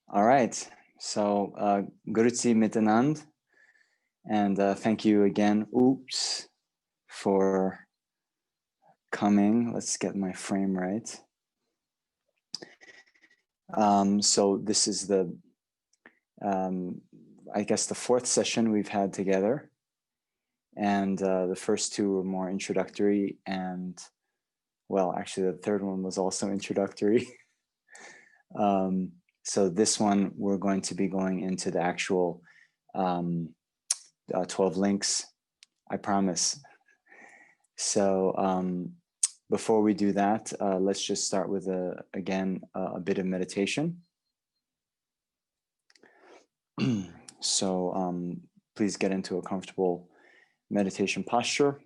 All right. So, Grüezi miteinander. And thank you again, oops, for coming. Let's get my frame right. So this is I guess the fourth session we've had together. And the first two were more introductory. And well, actually the third one was also introductory. So this one, we're going to be going into the actual 12 links, I promise. So before we do that, let's just start with, again, a bit of meditation. So please get into a comfortable meditation posture.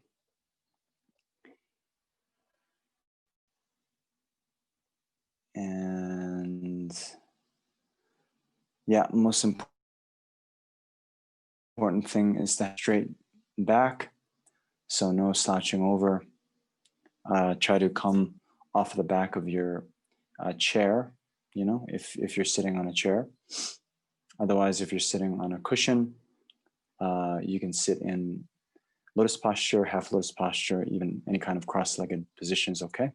And yeah, most important thing is to have straight back. So no slouching over. Try to come off the back of your chair, you know, if you're sitting on a chair. Otherwise, if you're sitting on a cushion, you can sit in lotus posture, half lotus posture, even any kind of cross-legged position is okay.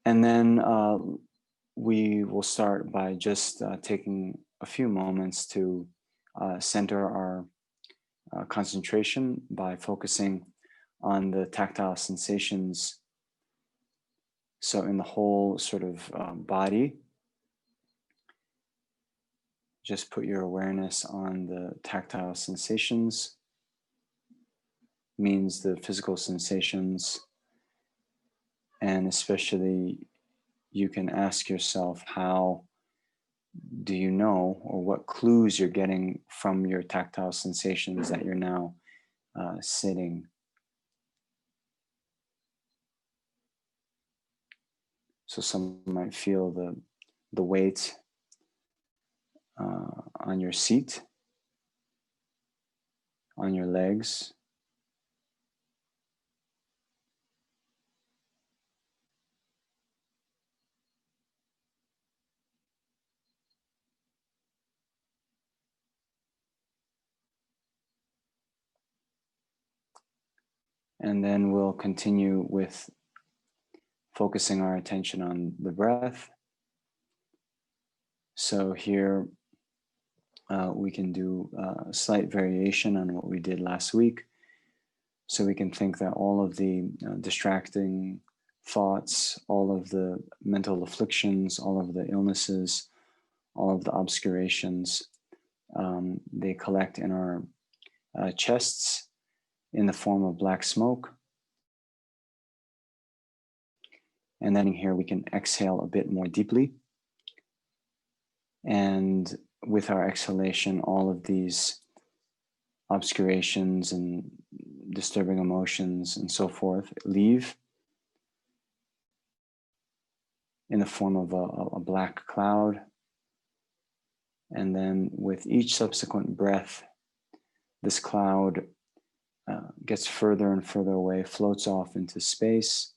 And then we will start by just taking a few moments to center our concentration by focusing on the tactile sensations. So in the whole sort of body, just put your awareness on the tactile sensations, means the physical sensations, and especially you can ask yourself, how do you know, or what clues you're getting from your tactile sensations that you're now sitting. So some might feel the weight on your seat, on your legs. And then we'll continue with focusing our attention on the breath. So here we can do a slight variation on what we did last week. So we can think that all of the distracting thoughts, all of the mental afflictions, all of the illnesses, all of the obscurations, they collect in our chests in the form of black smoke. And then here we can exhale a bit more deeply. And with our exhalation, all of these obscurations and disturbing emotions and so forth leave in the form of a black cloud. And then with each subsequent breath, this cloud gets further and further away, floats off into space.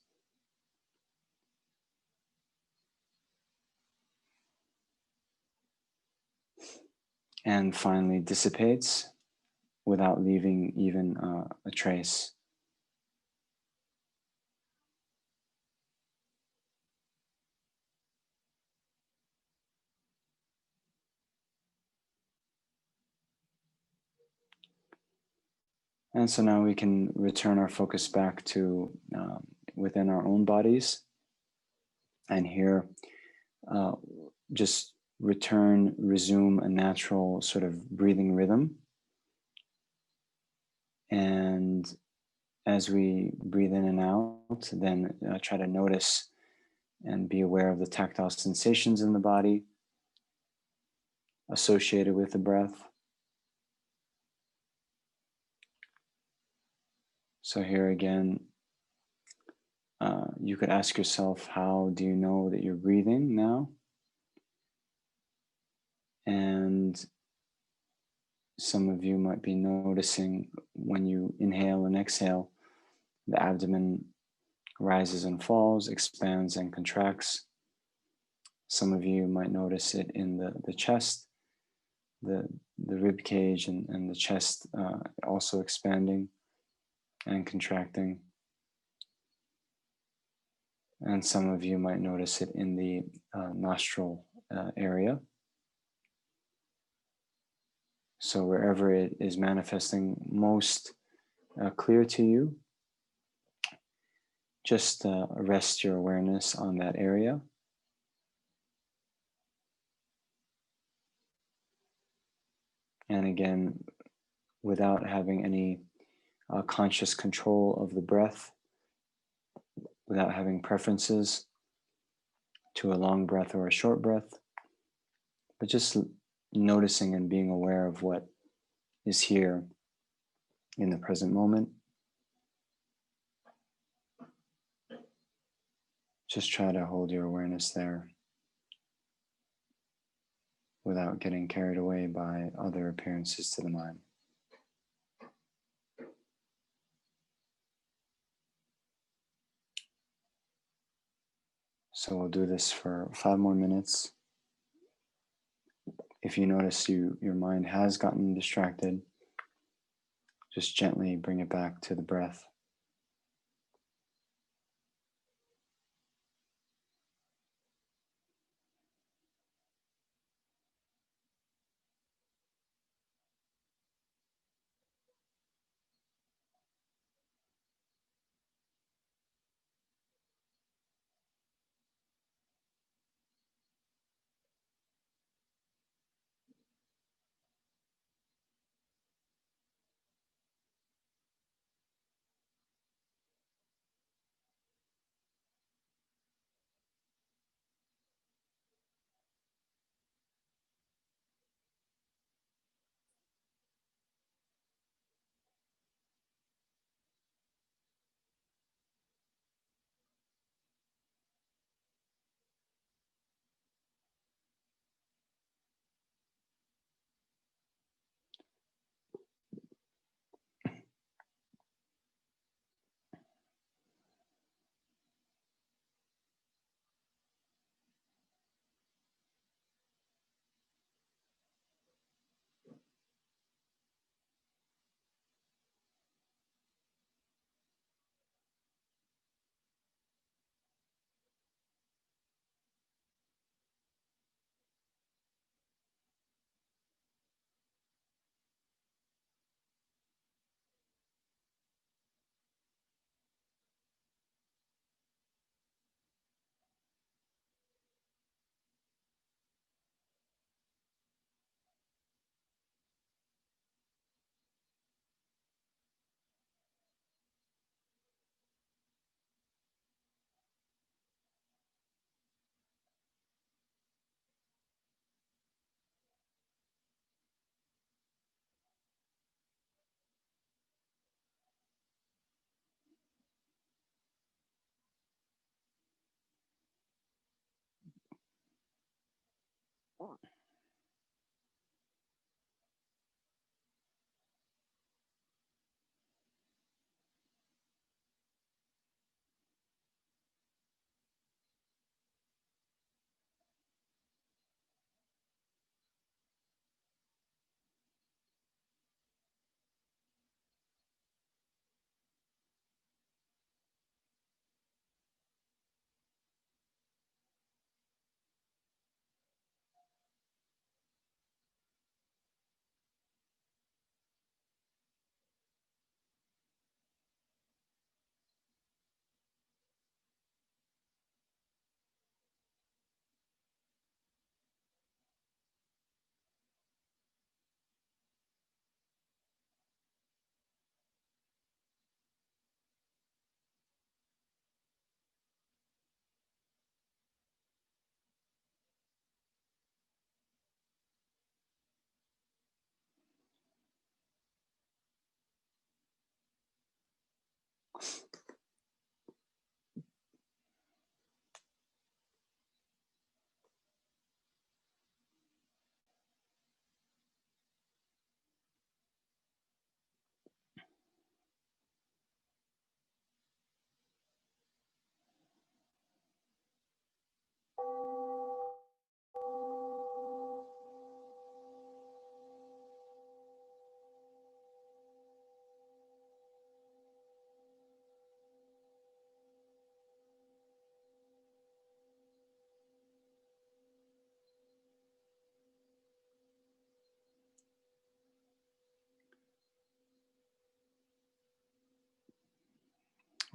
And finally dissipates without leaving even a trace. And so now we can return our focus back to within our own bodies. And here, just resume a natural sort of breathing rhythm. And as we breathe in and out, then try to notice and be aware of the tactile sensations in the body associated with the breath. So here again, you could ask yourself, how do you know that you're breathing now? And some of you might be noticing when you inhale and exhale, the abdomen rises and falls, expands and contracts. Some of you might notice it in the chest, the rib cage and the chest also expanding and contracting. And some of you might notice it in the nostril area. So wherever it is manifesting most clear to you, just rest your awareness on that area. And again, without having any conscious control of the breath, without having preferences to a long breath or a short breath, but just noticing and being aware of what is here in the present moment. Just try to hold your awareness there without getting carried away by other appearances to the mind. So we'll do this for 5 more minutes. If you notice your mind has gotten distracted, just gently bring it back to the breath.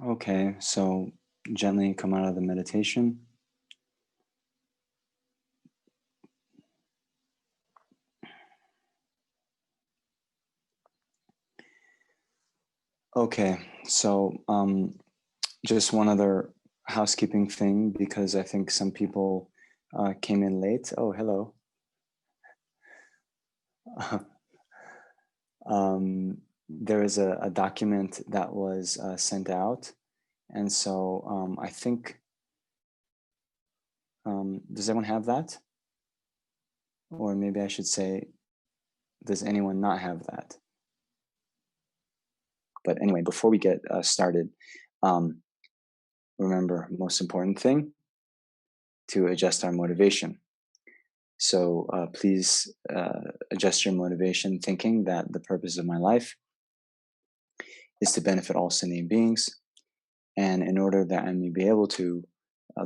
Okay, so gently come out of the meditation. Okay, so just one other housekeeping thing because I think some people came in late. Oh, hello. There is a document that was sent out, and so I think, does everyone have that? Or maybe I should say, does anyone not have that? But anyway, before we get started, um, remember, most important thing, to adjust our motivation. So please adjust your motivation, thinking that the purpose of my life is to benefit all sentient beings. And in order that I may be able to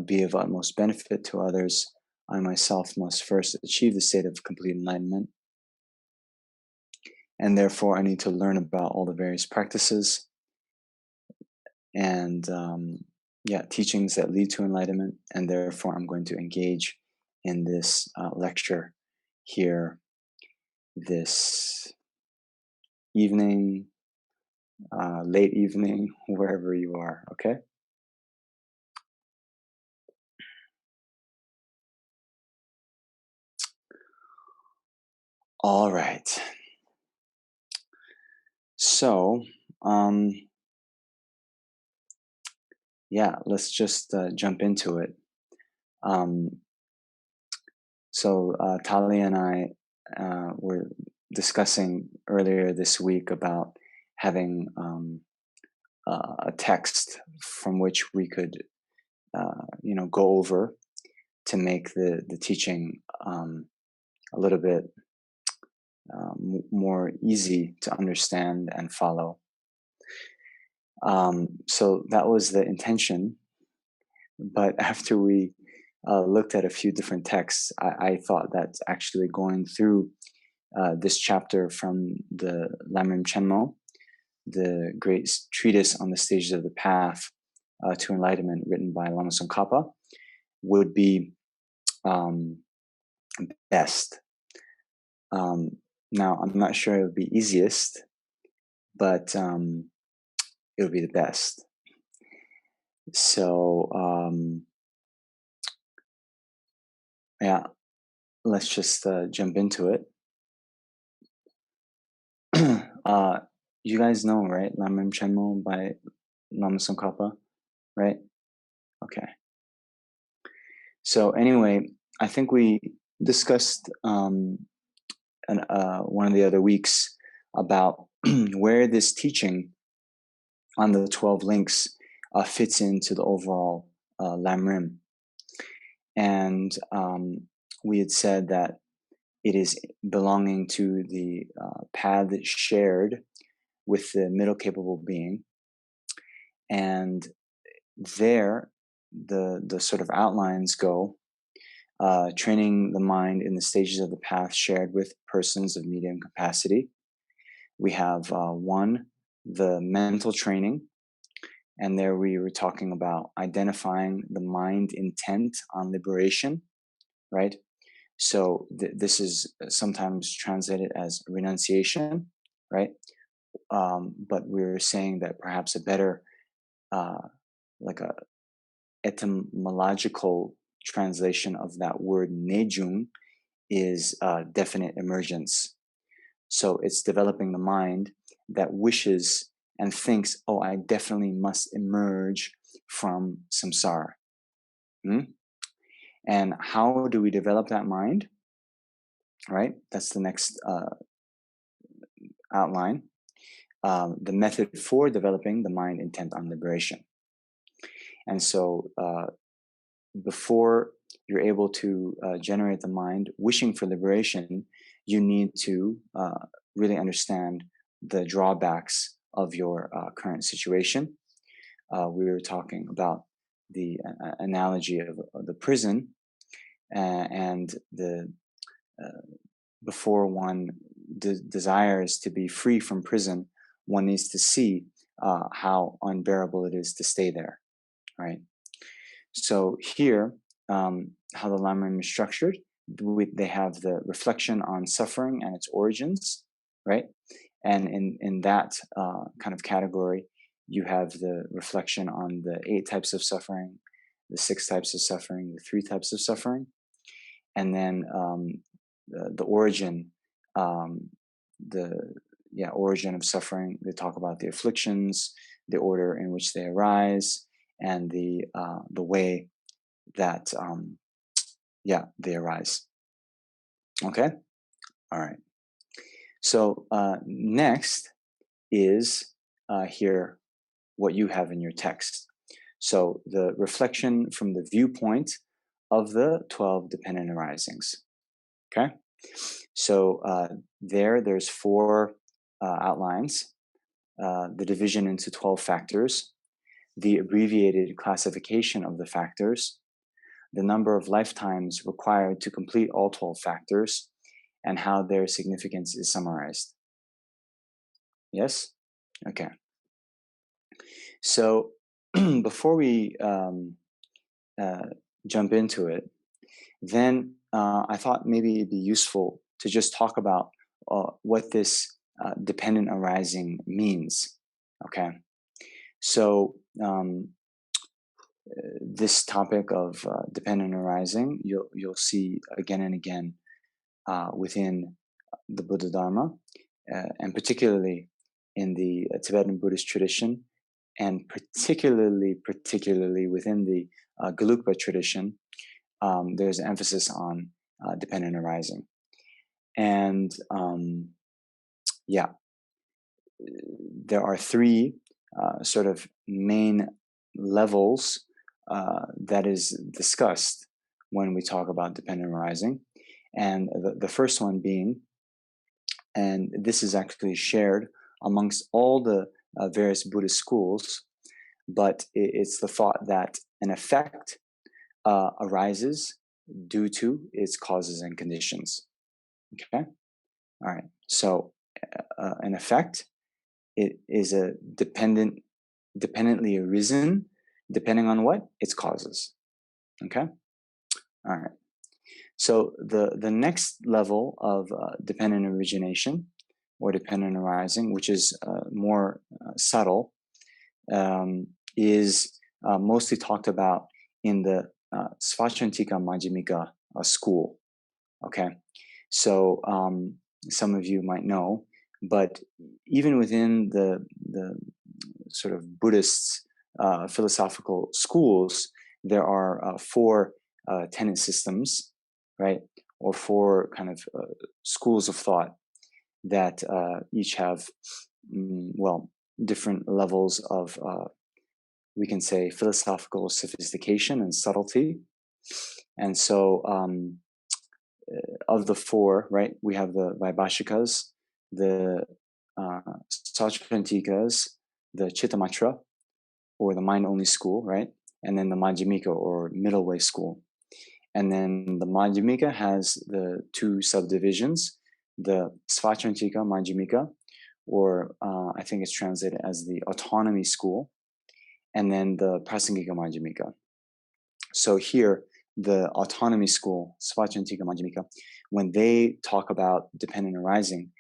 be of utmost benefit to others, I myself must first achieve the state of complete enlightenment. And therefore, I need to learn about all the various practices and teachings that lead to enlightenment. And therefore, I'm going to engage in this lecture here this evening, late evening, wherever you are. Okay. All right. So, let's just jump into it. Um, Talia and I were discussing earlier this week about having a text from which we could, go over to make the teaching a little bit more easy to understand and follow. So that was the intention. But after we looked at a few different texts, I thought that actually going through this chapter from the Lamrim Chenmo, the great treatise on the stages of the path to enlightenment, written by Lama Tsongkhapa, would be um, best. Now, I'm not sure it would be easiest, but it would be the best. So, let's just jump into it. You guys know, right? Lamrim Chenmo by Lama Tsongkhapa, right? Okay. So anyway, I think we discussed one of the other weeks about where this teaching on the 12 links fits into the overall Lamrim. And we had said that it is belonging to the path shared with the middle capable being. And there, the sort of outlines go, training the mind in the stages of the path shared with persons of medium capacity. We have one, the mental training. And there we were talking about identifying the mind intent on liberation, right? So this is sometimes translated as renunciation, right? But we're saying that perhaps a better, like a etymological translation of that word nejung is definite emergence. So it's developing the mind that wishes and thinks, oh, I definitely must emerge from samsara. And how do we develop that mind? Right? That's the next outline. The method for developing the mind intent on liberation. And so before you're able to generate the mind wishing for liberation, you need to really understand the drawbacks of your current situation. We were talking about the analogy of the prison and the before one desires to be free from prison, one needs to see how unbearable it is to stay there, right? So here, how the Lamrim is structured, they have the reflection on suffering and its origins, right? And in that kind of category, you have the reflection on the 8 types of suffering, the 6 types of suffering, the 3 types of suffering, and then the origin, the origin of suffering. They talk about the afflictions, the order in which they arise, and the way that they arise. Okay, all right. So next is here what you have in your text. So the reflection from the viewpoint of the 12 dependent arisings. Okay, so there's 4 outlines: the division into 12 factors, the abbreviated classification of the factors, the number of lifetimes required to complete all 12 factors, and how their significance is summarized. Yes? Okay. So before we jump into it, then I thought maybe it'd be useful to just talk about what this dependent arising means. Okay. So this topic of dependent arising, you'll see again and again within the Buddha Dharma, and particularly in the Tibetan Buddhist tradition, and particularly within the Gelugpa tradition. There's an emphasis on dependent arising, and there are 3 sort of main levels that is discussed when we talk about dependent arising. And the first one being, and this is actually shared amongst all the various Buddhist schools, but it's the thought that an effect arises due to its causes and conditions. Okay? All right. So an effect, it is a dependently arisen, depending on what? Its causes. Okay? All right. So the next level of dependent origination or dependent arising, which is more subtle, is mostly talked about in the Svachantika Majjhimika school. Okay, so some of you might know, but even within the sort of Buddhist philosophical schools, there are 4 tenet systems, right, or 4 kind of schools of thought that each have different levels of we can say philosophical sophistication and subtlety. And so of the 4, right, we have the Vaibhashikas, the Sautrantikas, the Chittamatra, or the mind-only school, right, and then the Majjhimika, or middle way school. And then the Majjhimika has the 2 subdivisions, the Svachantika Majjhimika, or I think it's translated as the autonomy school, and then the Prasangika Majjhimika. So here, the autonomy school, Svachantika Majjhimika, when they talk about dependent arising,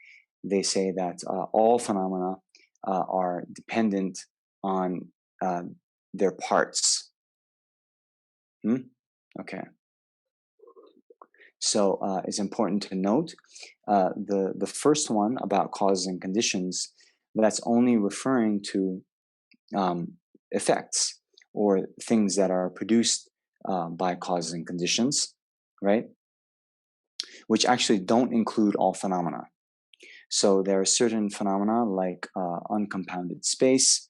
they say that all phenomena are dependent on their parts. Okay. So it's important to note the first one about causes and conditions, that's only referring to effects or things that are produced by causes and conditions, right? Which actually don't include all phenomena. So there are certain phenomena like uncompounded space,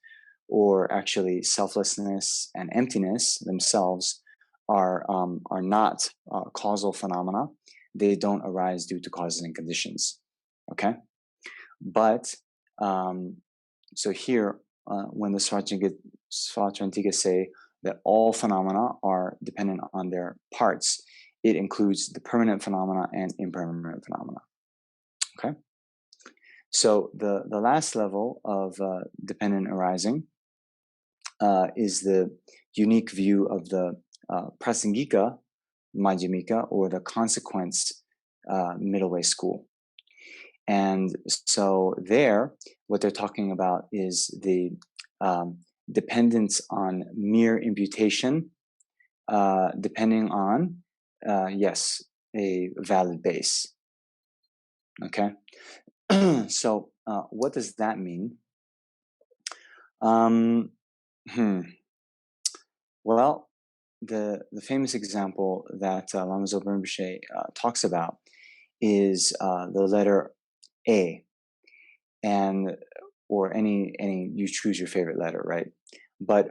or actually selflessness and emptiness themselves are not causal phenomena. They don't arise due to causes and conditions. Okay, but so here, when the Svatrantika say that all phenomena are dependent on their parts, it includes the permanent phenomena and impermanent phenomena. Okay, So the last level of dependent arising is the unique view of the prasangika majjhimika, or the consequence middle way school. And so there, what they're talking about is the dependence on mere imputation, depending on, yes, a valid base. Okay. So what does that mean? Um, hmm. Well, the famous example that Lama Zopa Rinpoche talks about is the letter A, and or any you choose your favorite letter, right? But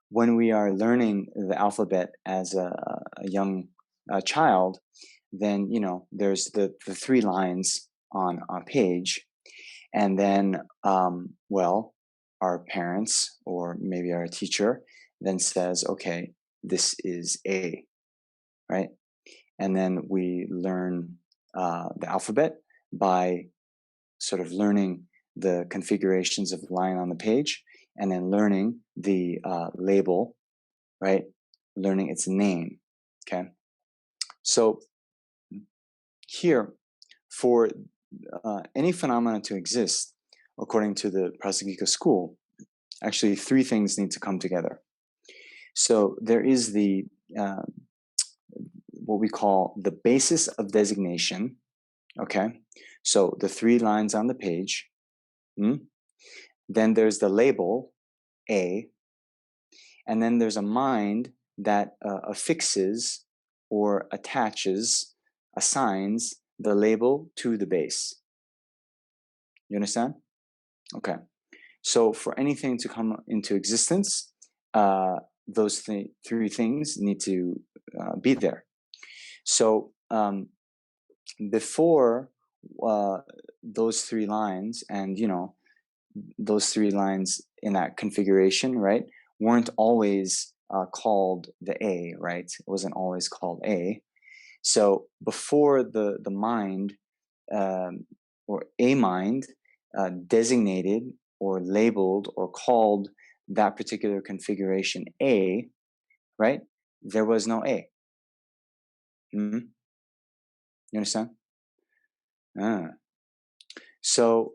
when we are learning the alphabet as a young child, then there's the three lines on a page, and then well, our parents or maybe our teacher then says, okay, this is A, right? And then we learn the alphabet by sort of learning the configurations of the line on the page, and then learning the label, right? Learning its name. Okay. So here, for any phenomena to exist, according to the Prasangika school, actually three things need to come together. So there is the what we call the basis of designation. Okay. So the three lines on the page. Then there's the label, A, and then there's a mind that affixes or attaches, assigns the label to the base. You understand? Okay. So for anything to come into existence, those three things need to be there. So before those three lines, and those three lines in that configuration, right, weren't always called the A, right? It wasn't always called A. So before the mind or a mind designated or labeled or called that particular configuration A, right? There was no A. You understand? So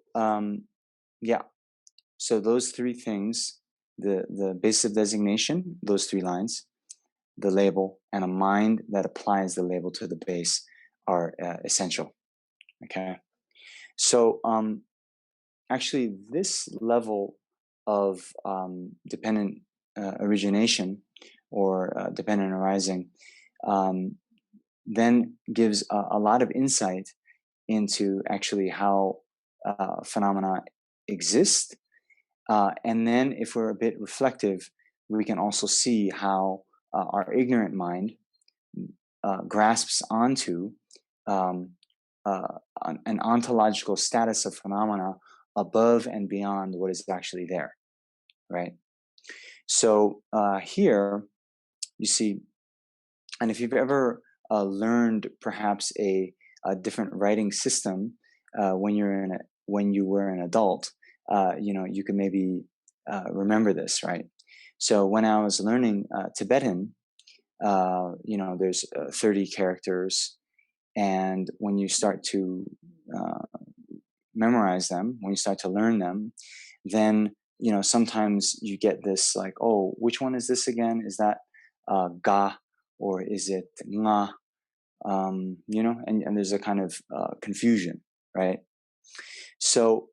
yeah. So those three things, the base of designation, those three lines, the label, and a mind that applies the label to the base are essential. Okay. So actually, this level of dependent origination or dependent arising then gives a lot of insight into actually how phenomena exist. And then, if we're a bit reflective, we can also see how our ignorant mind grasps onto um, an ontological status of phenomena above and beyond what is actually there, right? So here you see, and if you've ever learned perhaps a different writing system when you were an adult, you can maybe remember this, right? So when I was learning Tibetan, there's 30 characters, and when you start to memorize them, when you start to learn them, then sometimes you get this like, oh, which one is this again? Is that ga, or is it nga? And there's a kind of confusion, right? So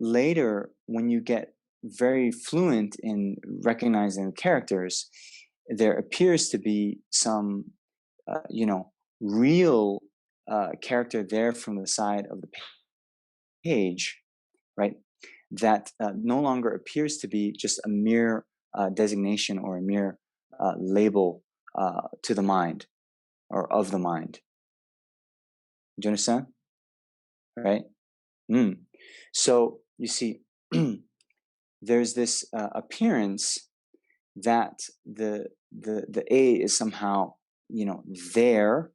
later, when you get very fluent in recognizing characters, there appears to be some real character there from the side of the page, right? That no longer appears to be just a mere designation or a mere label to the mind or of the mind. Do you understand? Right? So you see, there's this appearance that the A is somehow there,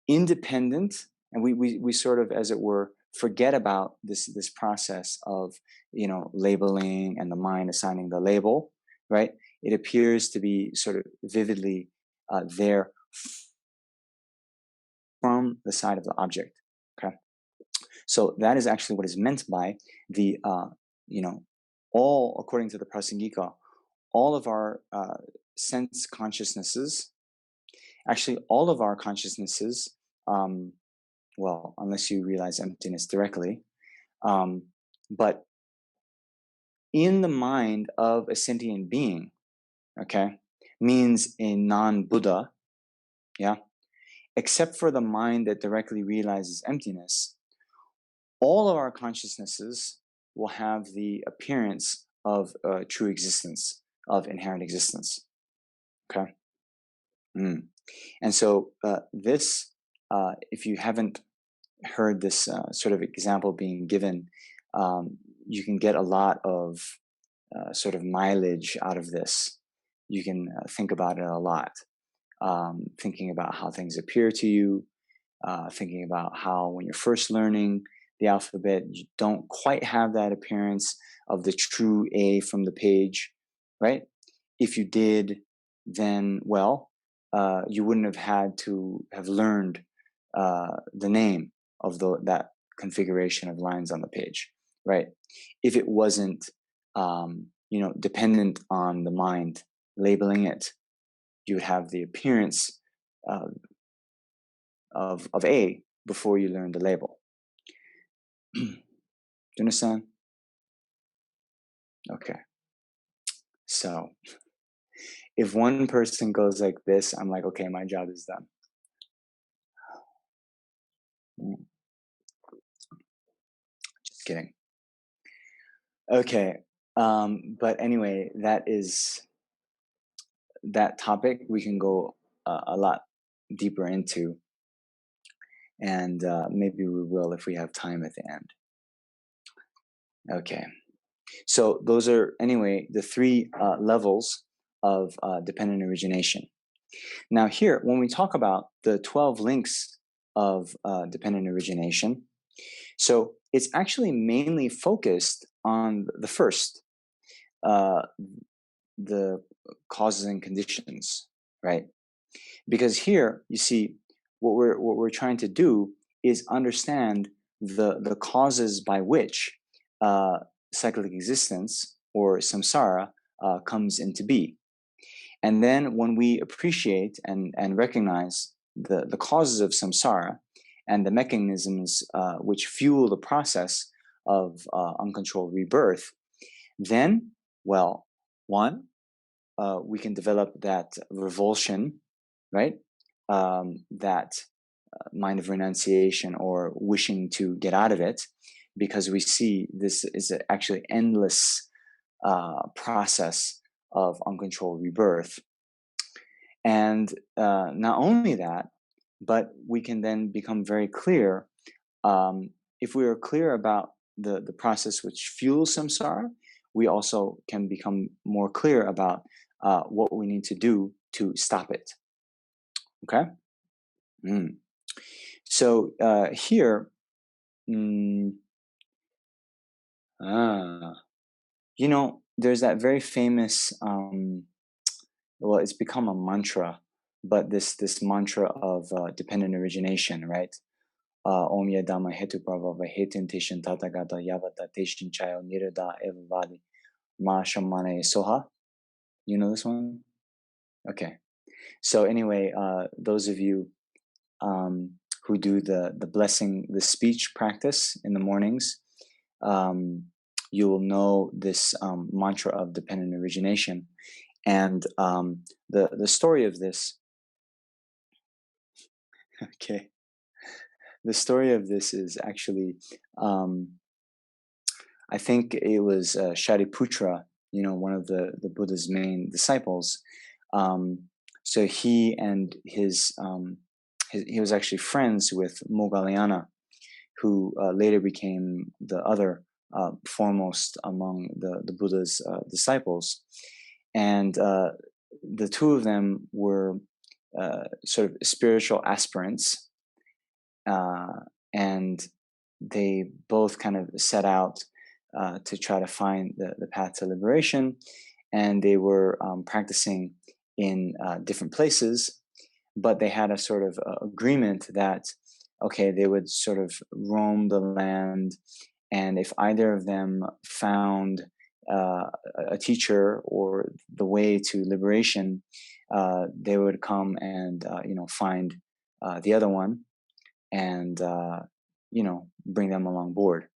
independent, and we sort of, as it were, forget about this process of labeling and the mind assigning the label, right? It appears to be sort of vividly there from the side of the object. Okay, so that is actually what is meant by the all, according to the Prasangika, all of our sense consciousnesses, actually all of our consciousnesses, well, unless you realize emptiness directly, but in the mind of a sentient being, okay, means a non-Buddha, yeah, except for the mind that directly realizes emptiness, all of our consciousnesses will have the appearance of true existence, of inherent existence, okay? And so this, if you haven't heard this sort of example being given, you can get a lot of sort of mileage out of this. You can think about it a lot, thinking about how things appear to you, thinking about how when you're first learning the alphabet, you don't quite have that appearance of the true A from the page, right? If you did, then, well, you wouldn't have had to have learned the name of that configuration of lines on the page, right? If it wasn't, dependent on the mind labeling it, you would have the appearance of A before you learn the label. Do you understand? Okay. So if one person goes like this, I'm like, okay, my job is done. Just kidding. Okay. But anyway, that topic we can go a lot deeper into. And maybe we will if we have time at the end. Okay. So those are, anyway, the three levels of dependent origination. Now here, when we talk about the 12 links of dependent origination, so it's actually mainly focused on the first, the causes and conditions, right? Because here, you see, what we're trying to do is understand the causes by which cyclic existence or samsara comes into being. And then when we appreciate and recognize the causes of samsara and the mechanisms which fuel the process of uncontrolled rebirth, then, well, one, we can develop that revulsion, right? That mind of renunciation or wishing to get out of it, because we see this is actually endless process of uncontrolled rebirth. And not only that, but we can then become very clear. If we are clear about the process which fuels samsara, we also can become more clear about what we need to do to stop it. Okay? So here, there's that very famous, well, it's become a mantra, but this mantra of dependent origination, right? Om yadama hetu prabhava hetin tishin tatagata yavata tishin chayo nirada evavadi ma shamane soha. You know this one? Okay. So anyway, those of you who do the blessing, the speech practice in the mornings, you will know this mantra of dependent origination. And the story of this, okay, the story of this is actually, I think it was Shariputra, one of the Buddha's main disciples. So he and his he was actually friends with Moggallana, who later became the other foremost among the Buddha's disciples. And the two of them were sort of spiritual aspirants. And they both kind of set out to try to find the path to liberation, and they were practicing in different places, but they had a sort of agreement that, okay, they would sort of roam the land, and if either of them found uh, a teacher or the way to liberation, they would come and find the other one and bring them along board.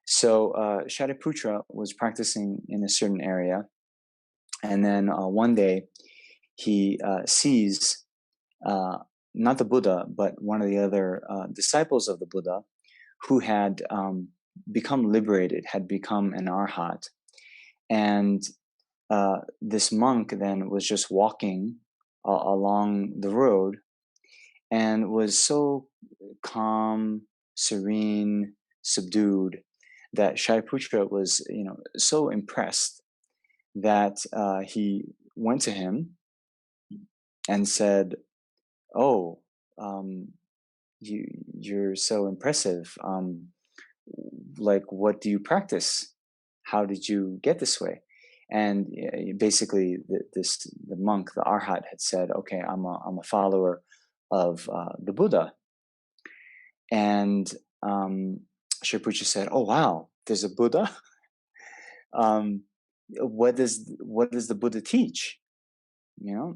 So Shariputra was practicing in a certain area, and then one day he sees uh, not the Buddha, but one of the other disciples of the Buddha who had become liberated, had become an arhat. And this monk then was just walking along the road and was so calm, serene, subdued that Shariputra was, so impressed that he went to him and said, "Oh, um, you're so impressive. Like, what do you practice? How did you get this way?" And basically, the monk, the arhat, had said, "Okay, I'm a follower of the Buddha." And Shripuja said, "Oh wow, there's a Buddha. um, what does the Buddha teach?"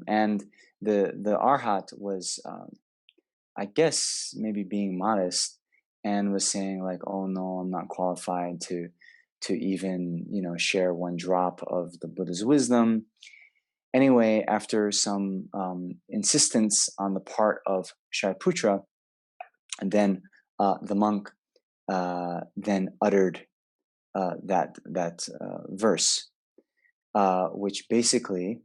And the arhat was, I guess, maybe being modest, and was saying like, "Oh no, I'm not qualified to even share one drop of the Buddha's wisdom." Anyway, after some insistence on the part of Shariputra, and then the monk then uttered that verse, which basically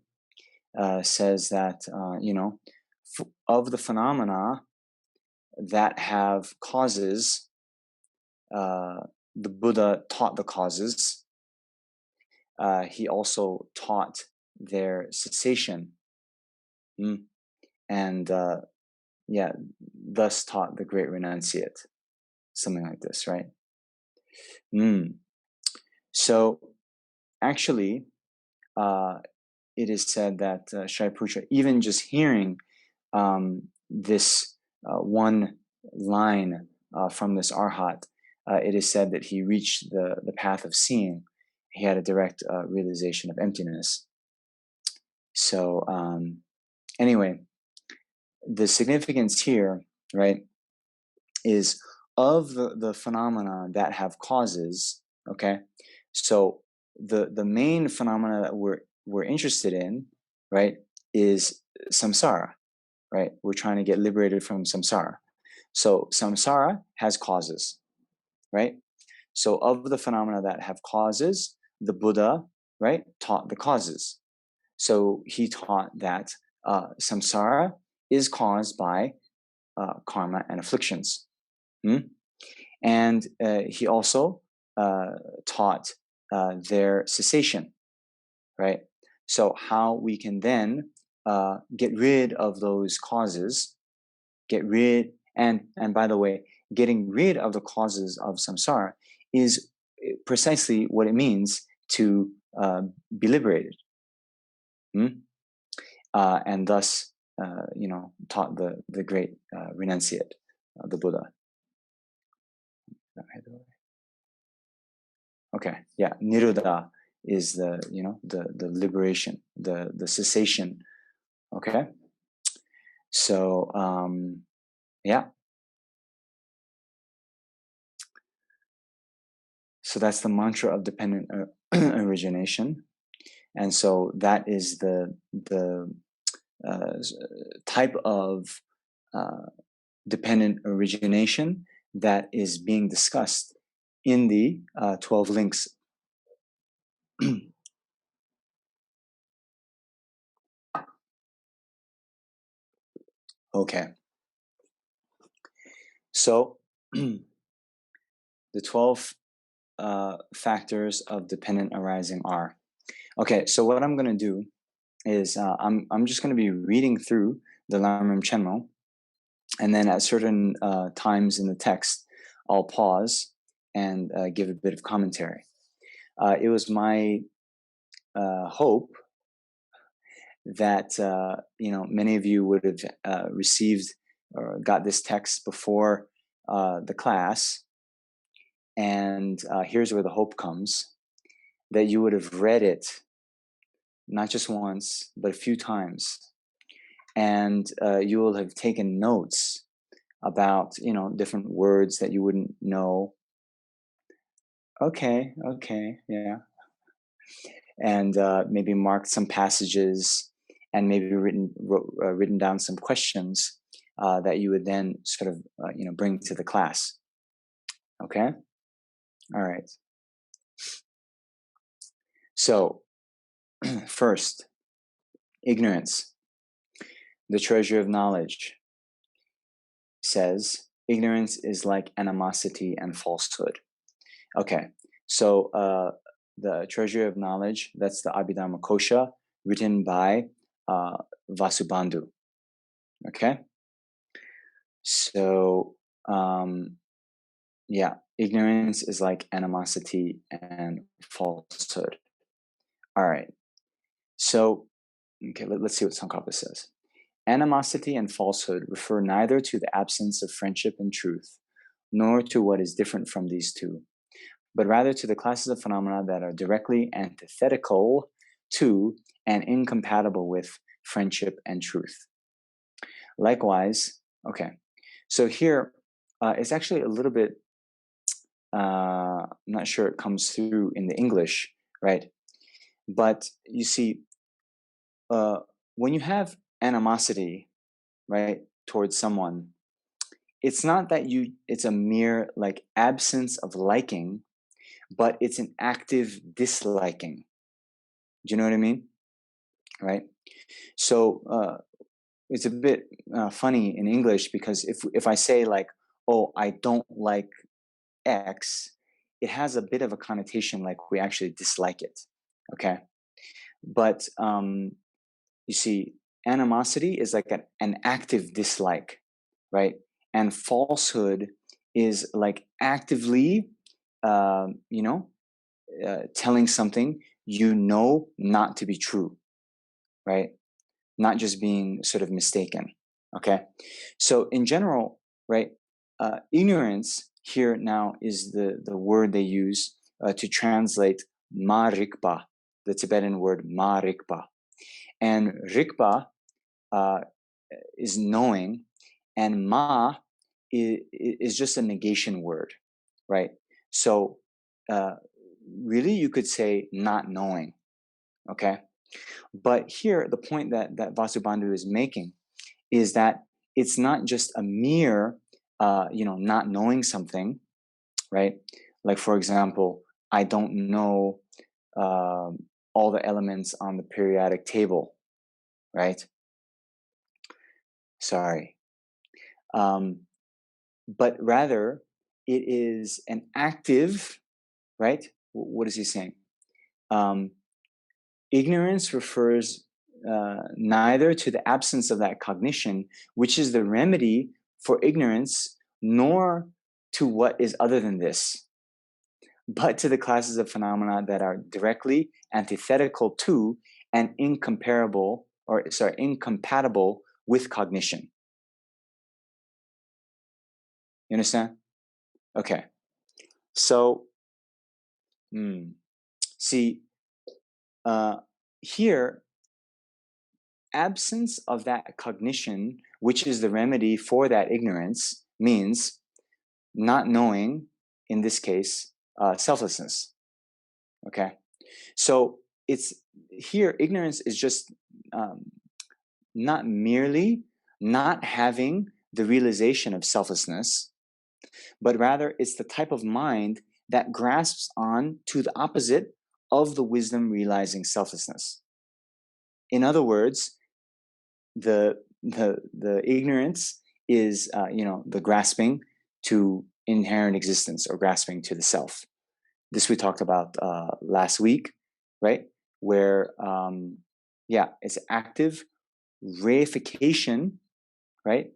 says that of the phenomena that have causes, the Buddha taught the causes. He also taught their cessation, and thus taught the great renunciate. Something like this, right? So actually, it is said that Shariputra, even just hearing this one line from this arhat, it is said that he reached the path of seeing. He had a direct realization of emptiness. So anyway, the significance here, right, is of the phenomena that have causes. Okay, so the main phenomena that we're interested in, right, is samsara, right? We're trying to get liberated from samsara. So samsara has causes, right? So of the phenomena that have causes, the Buddha, right, taught the causes. So he taught that samsara is caused by karma and afflictions. And he also taught their cessation, right? So how we can then get rid of those causes, and by the way, getting rid of the causes of samsara is precisely what it means to be liberated. And thus, taught the great renunciate, the Buddha. Okay, yeah, niruddha is the liberation, the cessation. Okay, so yeah, so that's the mantra of dependent origination, and so that is the type of dependent origination that is being discussed in the 12 links. Okay. So the 12 factors of dependent arising are. Okay, so what I'm going to do is I'm just going to be reading through the Lamrim Chenmo, and then at certain times in the text, I'll pause and give a bit of commentary. It was my hope that many of you would have received or got this text before the class, and here's where the hope comes: that you would have read it not just once but a few times, and you will have taken notes about different words that you wouldn't know. Okay, yeah. And maybe marked some passages, and maybe written down some questions that you would then sort of bring to the class. Okay, all right. So first, ignorance, the treasure of knowledge, says ignorance is like animosity and falsehood. Okay, so the treasure of knowledge, that's the Abhidharma Kosha, written by Vasubandhu. Okay, so yeah, ignorance is like animosity and falsehood. All right, so okay, let's see what Tsongkhapa says. Animosity and falsehood refer neither to the absence of friendship and truth, nor to what is different from these two, but rather to the classes of phenomena that are directly antithetical to and incompatible with friendship and truth. Likewise, okay, so here it's actually a little bit, I'm not sure it comes through in the English, right? But you see, when you have animosity, right, towards someone, it's not that it's a mere like absence of liking, but it's an active disliking. Do you know what I mean? Right? So it's a bit funny in English, because if I say like, oh, I don't like X, it has a bit of a connotation like we actually dislike it. Okay. But you see, animosity is like an active dislike, right? And falsehood is like actively, telling something not to be true, right? Not just being sort of mistaken. Okay. So in general, right, ignorance here now is the word they use to translate ma rikpa, the Tibetan word ma rikpa. And rikpa is knowing, and ma is just a negation word, right? So really you could say not knowing, okay? But here, the point that Vasubandhu is making is that it's not just a mere, not knowing something, right? Like, for example, I don't know all the elements on the periodic table, right? Sorry. But rather, it is an active, right? What is he saying? Ignorance refers neither to the absence of that cognition, which is the remedy for ignorance, nor to what is other than this, but to the classes of phenomena that are directly antithetical to and incompatible with cognition. You understand? Okay. So, see, here, absence of that cognition, which is the remedy for that ignorance, means not knowing, in this case, selflessness. Okay. So it's here, ignorance is just not merely not having the realization of selflessness, but rather it's the type of mind that grasps on to the opposite of the wisdom realizing selflessness. In other words, the ignorance is the grasping to inherent existence, or grasping to the self. This we talked about last week, right? Where it's active reification, right?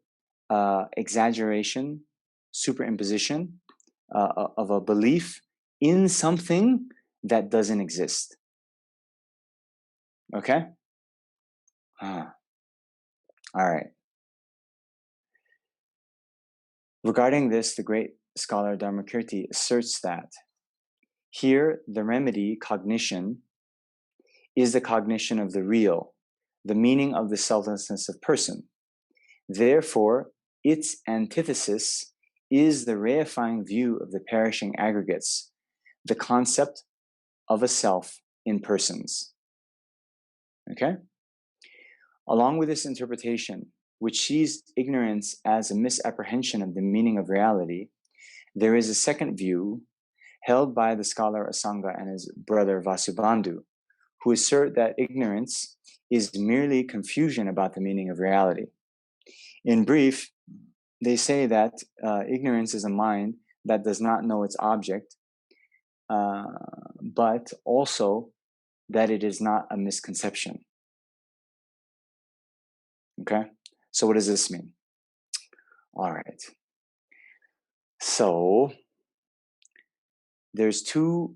Exaggeration, superimposition of a belief in something that doesn't exist. Okay? All right. Regarding this, the great scholar Dharmakirti asserts that here the remedy, cognition, is the cognition of the real, the meaning of the selflessness of person. Therefore, its antithesis is the reifying view of the perishing aggregates, the concept of a self in persons. Okay? Along with this interpretation, which sees ignorance as a misapprehension of the meaning of reality, there is a second view held by the scholar Asanga and his brother Vasubandhu, who assert that ignorance is merely confusion about the meaning of reality. In brief, they say that ignorance is a mind that does not know its object, but also that it is not a misconception. Okay? So what does this mean? All right. So there's two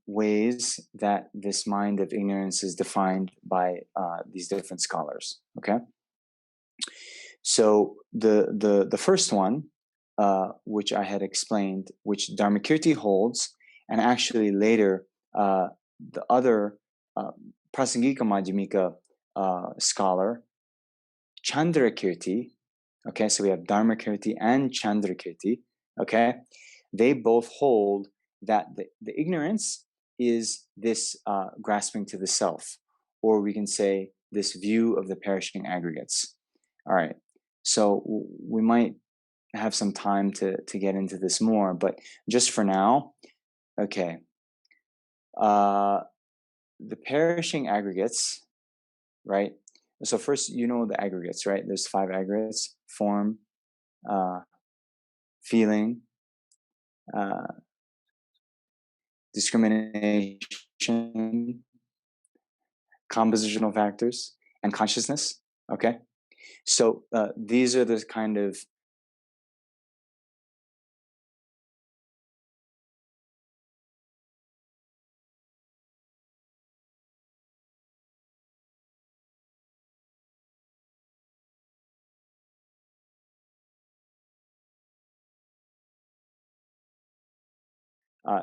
ways that this mind of ignorance is defined by these different scholars. Okay? So the first one, which I had explained, which Dharmakirti holds, and actually later the other Prasangika Madhyamika scholar, Chandrakirti, okay, so we have Dharmakirti and Chandrakirti, okay, they both hold that the ignorance is this grasping to the self, or we can say this view of the perishing aggregates. All right, so we might have some time to get into this more, but just for now, okay, the perishing aggregates, right? So first, you know the aggregates, right? There's 5 aggregates: form, feeling, discrimination, compositional factors, and consciousness. Okay, so these are the kind of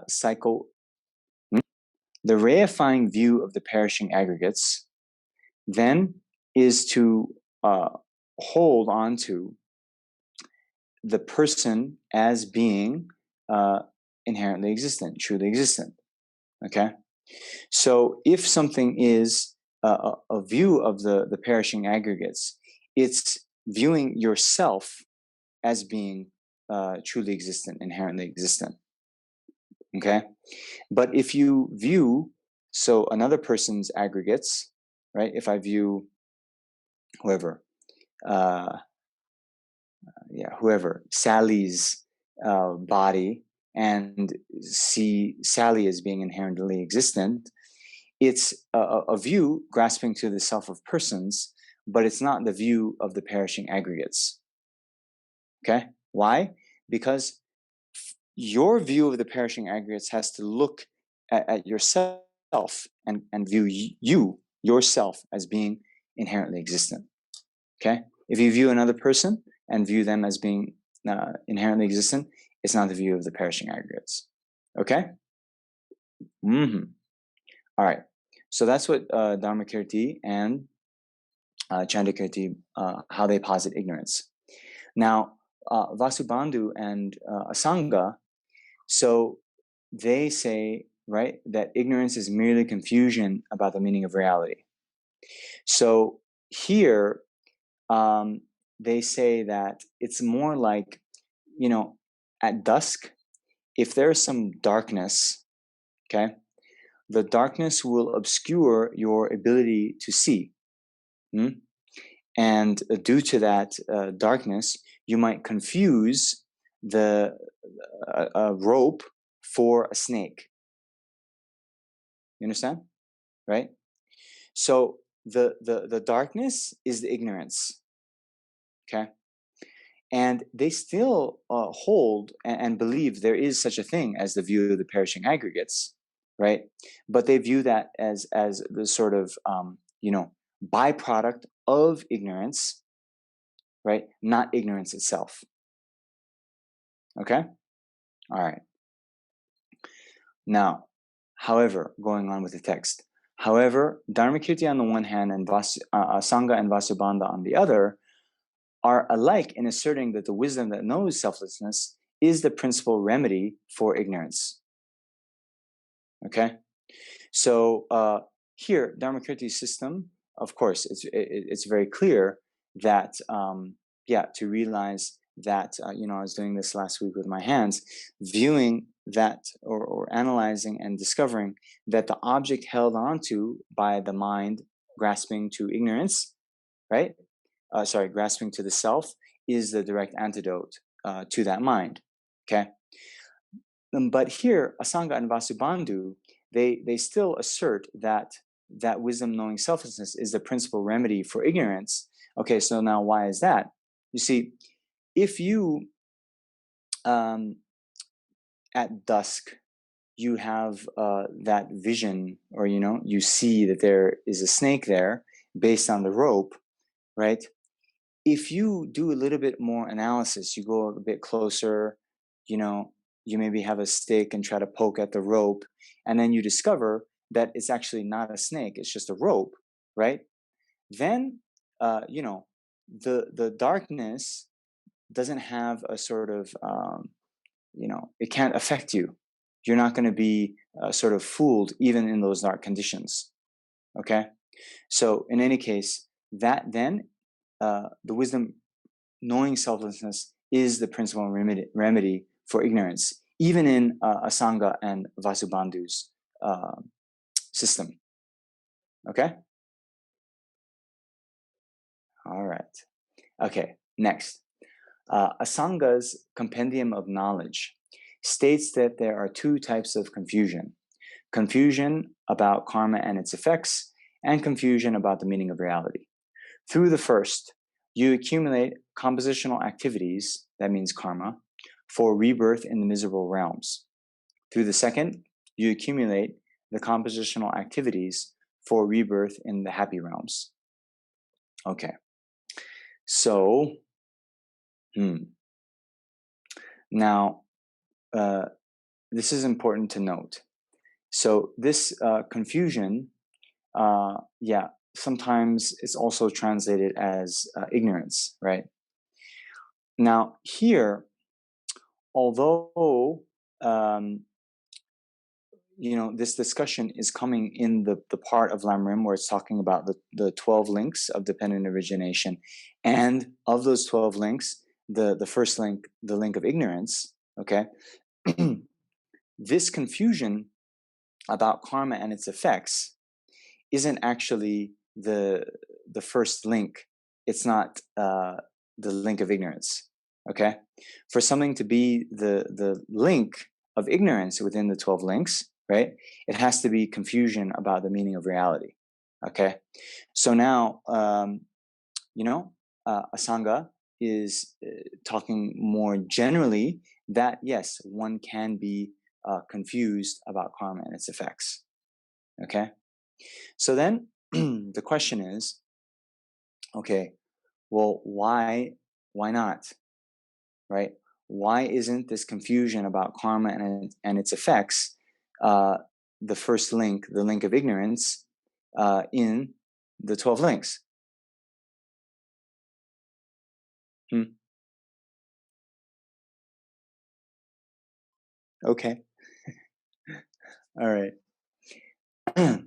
psycho. The reifying view of the perishing aggregates then is to hold on to the person as being inherently existent, truly existent. Okay, so if something is a view of the perishing aggregates, it's viewing yourself as being truly existent, inherently existent. Okay, but if you view another person's aggregates, right? If I view whoever, whoever, Sally's body, and see Sally as being inherently existent, it's a view grasping to the self of persons, but it's not the view of the perishing aggregates. Okay? Why? Because your view of the perishing aggregates has to look at yourself and view yourself as being inherently existent. Okay? If you view another person and view them as being inherently existent, it's not the view of the perishing aggregates. Okay? Mm-hmm. All right. So that's what Dharmakirti and Chandrakirti, how they posit ignorance. Now, Vasubandhu and Asanga, so they say, right, that ignorance is merely confusion about the meaning of reality. So here, they say that it's more like, at dusk, if there's some darkness, okay, the darkness will obscure your ability to see. And due to that darkness, you might confuse the rope for a snake. You understand? Right? So the darkness is the ignorance. Okay? And they still hold and believe there is such a thing as the view of the perishing aggregates, right? But they view that as the sort of byproduct of ignorance, right? Not ignorance itself. Okay? All right. Now, however, going on with the text, however, Dharmakirti on the one hand and Sangha and Vasubandha on the other are alike in asserting that the wisdom that knows selflessness is the principal remedy for ignorance. Okay? So here, Dharmakirti's system, of course, it's very clear that, to realize that, I was doing this last week with my hands, viewing that or analyzing and discovering that the object held onto by the mind grasping to ignorance, right? Grasping to the self is the direct antidote to that mind, okay? But here, Asanga and Vasubandhu, they still assert that wisdom knowing selflessness is the principal remedy for ignorance. Okay, so now why is that? You see, if you at dusk you have that vision, or you see that there is a snake there based on the rope, right? If you do a little bit more analysis, you go a bit closer, you maybe have a stick and try to poke at the rope, and then you discover that it's actually not a snake, it's just a rope, right? Then the darkness doesn't have a sort of it can't affect you. You're not going to be sort of fooled even in those dark conditions. Okay, so in any case, that then the wisdom knowing selflessness is the principal remedy for ignorance, even in Asanga and Vasubandhu's system. Okay? All right. Okay, next. Asanga's Compendium of Knowledge states that there are two types of confusion: confusion about karma and its effects, and confusion about the meaning of reality. Through the first, you accumulate compositional activities, that means karma, for rebirth in the miserable realms. Through the second, you accumulate the compositional activities for rebirth in the happy realms. Okay. So, now, this is important to note. So this confusion, sometimes it's also translated as ignorance, right? Now here, although this discussion is coming in the part of Lamrim where it's talking about the 12 links of dependent origination, and of those 12 links, the first link, the link of ignorance, okay? This confusion about karma and its effects isn't actually the first link. It's not the link of ignorance. Okay, for something to be the link of ignorance within the 12 links, right? It has to be confusion about the meaning of reality. Okay, so now Asanga is talking more generally that yes, one can be confused about karma and its effects. Okay, so then the question is, okay, well, why not, right? Why isn't this confusion about karma and its effects the first link, the link of ignorance, in the 12 links? Okay. All right.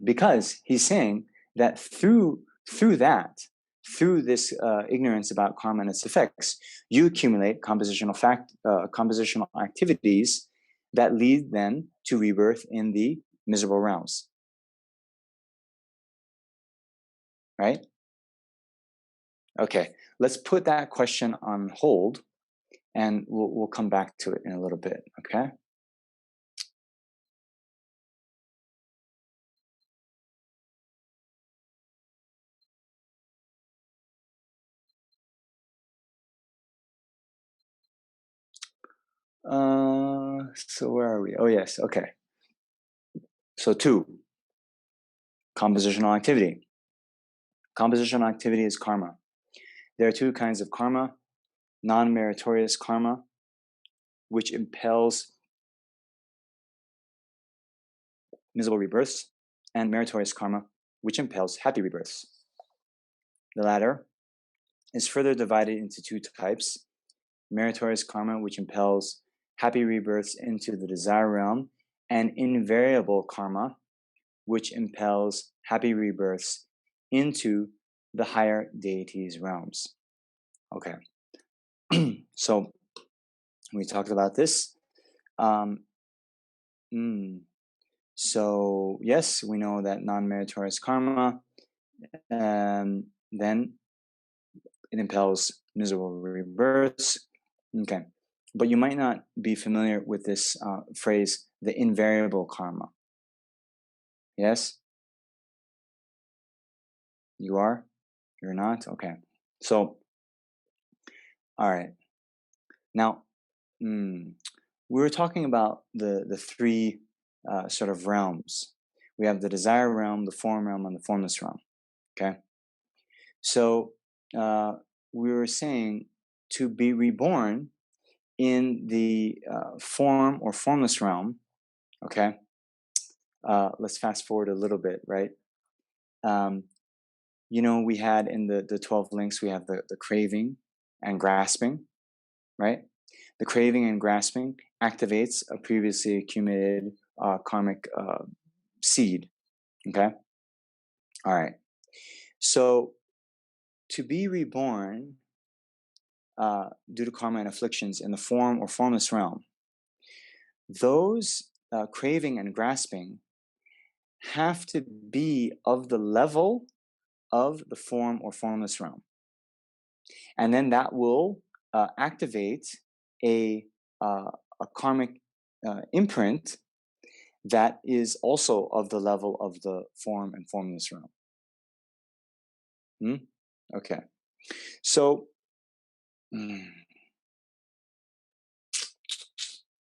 Because he's saying that through this ignorance about karma and its effects, you accumulate compositional activities that lead then to rebirth in the miserable realms. Right? Okay, let's put that question on hold, and we'll come back to it in a little bit. Okay. So where are we? Oh, yes. Okay. So 2, compositional activity. Compositional activity is karma. There are 2 kinds of karma: non-meritorious karma, which impels miserable rebirths, and meritorious karma, which impels happy rebirths. The latter is further divided into 2 types: meritorious karma, which impels happy rebirths into the desire realm, and invariable karma, which impels happy rebirths into the higher deities' realms. Okay, so we talked about this. So yes, we know that non-meritorious karma, then it impels miserable rebirths. Okay, but you might not be familiar with this phrase, the invariable karma. Yes? You are? You're not? Okay. So, all right. Now, we were talking about the 3 sort of realms. We have the desire realm, the form realm, and the formless realm. Okay. So, we were saying to be reborn in the form or formless realm. Okay. Let's fast forward a little bit, right? We had in the 12 links, we have the craving and grasping, right? The craving and grasping activates a previously accumulated karmic seed. Okay. All right. So to be reborn due to karma and afflictions in the form or formless realm, those craving and grasping have to be of the level of the form or formless realm. And then that will activate a, a karmic imprint that is also of the level of the form and formless realm. Okay. So,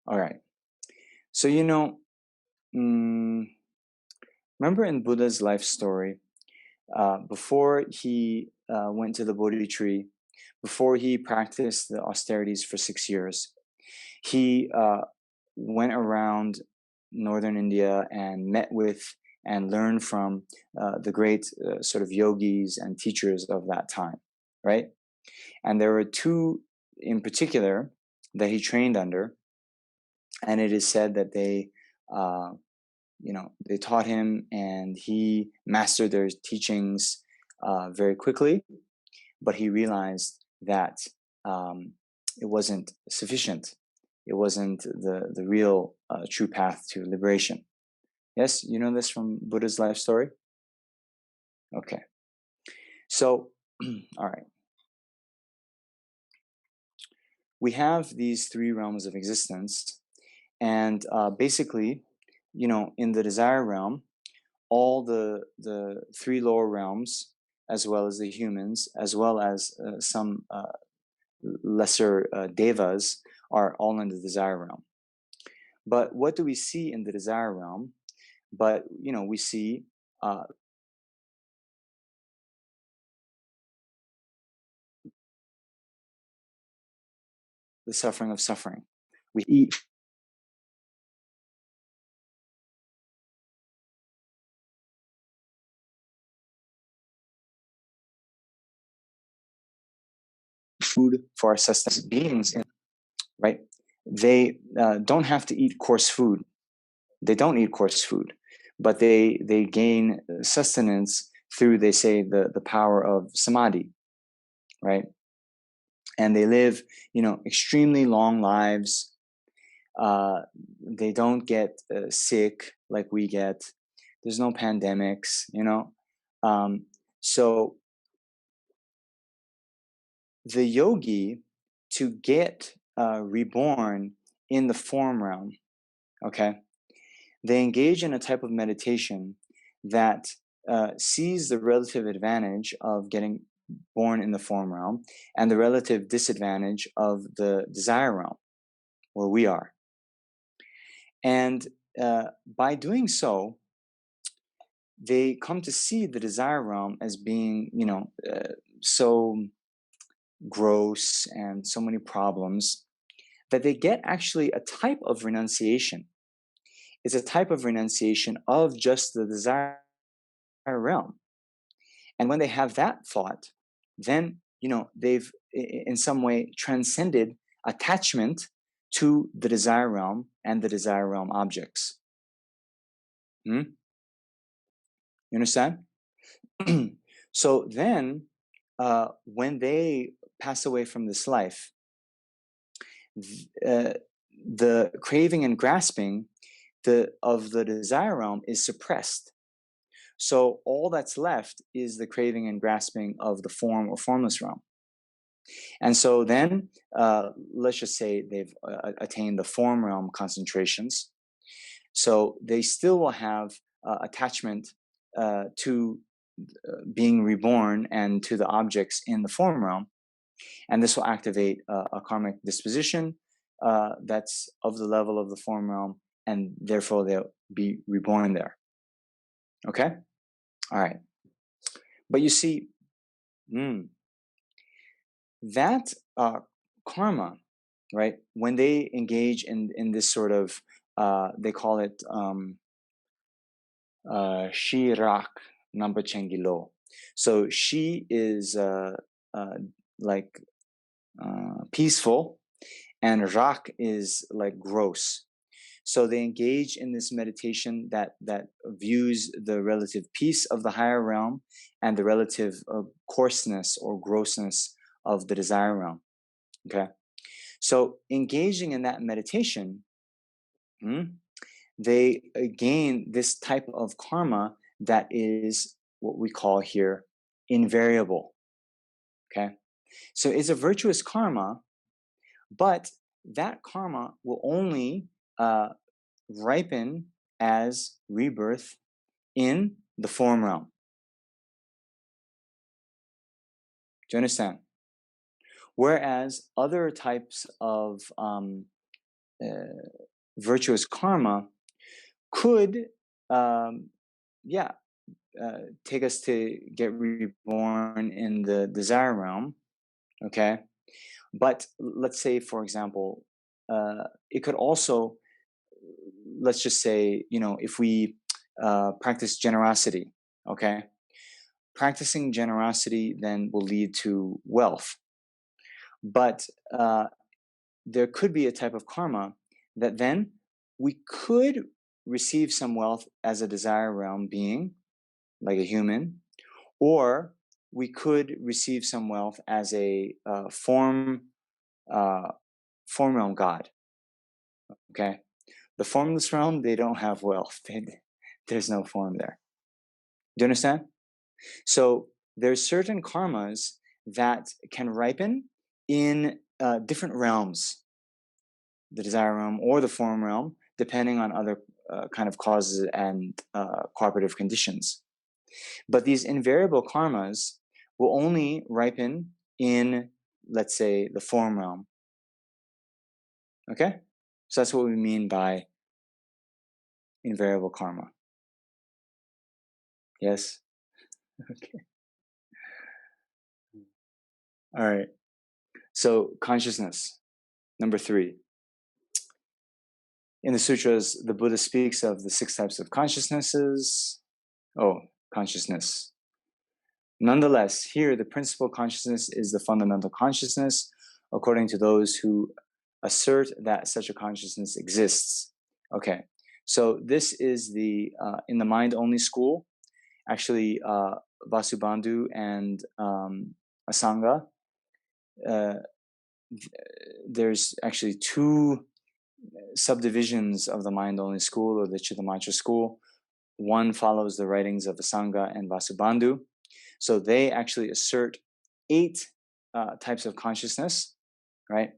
all right. So, remember in Buddha's life story, before he went to the Bodhi tree, before he practiced the austerities for 6 years, he went around northern India and met with and learned from the great sort of yogis and teachers of that time, right? And there were 2 in particular that he trained under, and it is said that they they taught him and he mastered their teachings very quickly, but he realized that it wasn't sufficient. It wasn't the real true path to liberation. Yes, you know this from Buddha's life story? Okay. So, all right. We have these 3 realms of existence, and basically, in the desire realm, all the 3 lower realms, as well as the humans, as well as some lesser devas, are all in the desire realm. But what do we see in the desire realm? But we see the suffering of suffering. We eat food for our sustenance. Beings, right? They don't have to eat coarse food. They don't eat coarse food, but they gain sustenance through, they say, the power of samadhi, right? And they live extremely long lives. They don't get sick like we get. There's no pandemics, so the yogi, to get reborn in the form realm, okay, they engage in a type of meditation that sees the relative advantage of getting born in the form realm and the relative disadvantage of the desire realm. where we are. And by doing so, they come to see the desire realm as being, so gross and so many problems that they get actually a type of renunciation. It's a type of renunciation of just the desire realm. And when they have that thought, then, they've in some way transcended attachment to the desire realm and the desire realm objects. You understand? So then, when they pass away from this life, the craving and grasping of the desire realm is suppressed. So all that's left is the craving and grasping of the form or formless realm. And so then, let's just say they've attained the form realm concentrations. So they still will have attachment to being reborn and to the objects in the form realm. And this will activate a karmic disposition that's of the level of the form realm, and therefore they'll be reborn there. Okay? All right. But you see, that karma, right? When they engage in this sort of, they call it Shirak Nambachengilo. So she is like peaceful, and Rak is like gross. So they engage in this meditation that views the relative peace of the higher realm and the relative coarseness or grossness of the desire realm. Okay, so engaging in that meditation, they gain this type of karma that is what we call here invariable. Okay, so it's a virtuous karma, but that karma will only ripen as rebirth in the form realm. Do you understand? Whereas other types of virtuous karma could, take us to get reborn in the desire realm, okay? But let's say, for example, it could also, let's just say, if we practice generosity, okay? Practicing generosity then will lead to wealth. But there could be a type of karma that then we could receive some wealth as a desire realm being, like a human, or we could receive some wealth as a form realm god. Okay, the formless realm, they don't have wealth. There's no form there. Do you understand? So there's certain karmas that can ripen in different realms, the desire realm or the form realm, depending on other kind of causes and cooperative conditions. But these invariable karmas will only ripen in, let's say, the form realm. Okay? So that's what we mean by invariable karma. Yes? Okay. All right. So consciousness, number 3. In the sutras, the Buddha speaks of the 6 types of consciousness. Nonetheless, here the principal consciousness is the fundamental consciousness, according to those who assert that such a consciousness exists. Okay, so this is the in the mind-only school. Actually, Vasubandhu and Asanga. There's actually 2 subdivisions of the mind-only school, or the Chittamatra school. One follows the writings of Asanga and Vasubandhu. So they actually assert 8 types of consciousness, right?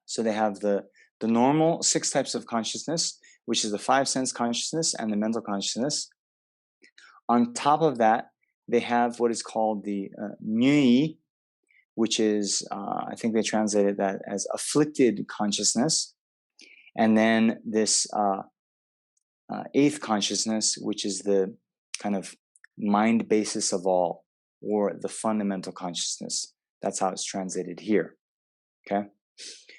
So they have the normal 6 types of consciousness, which is the 5 sense consciousness and the mental consciousness. On top of that, they have what is called the Nui, which is, I think they translated that as afflicted consciousness. And then this eighth consciousness, which is the kind of mind basis of all, or the fundamental consciousness. That's how it's translated here. Okay.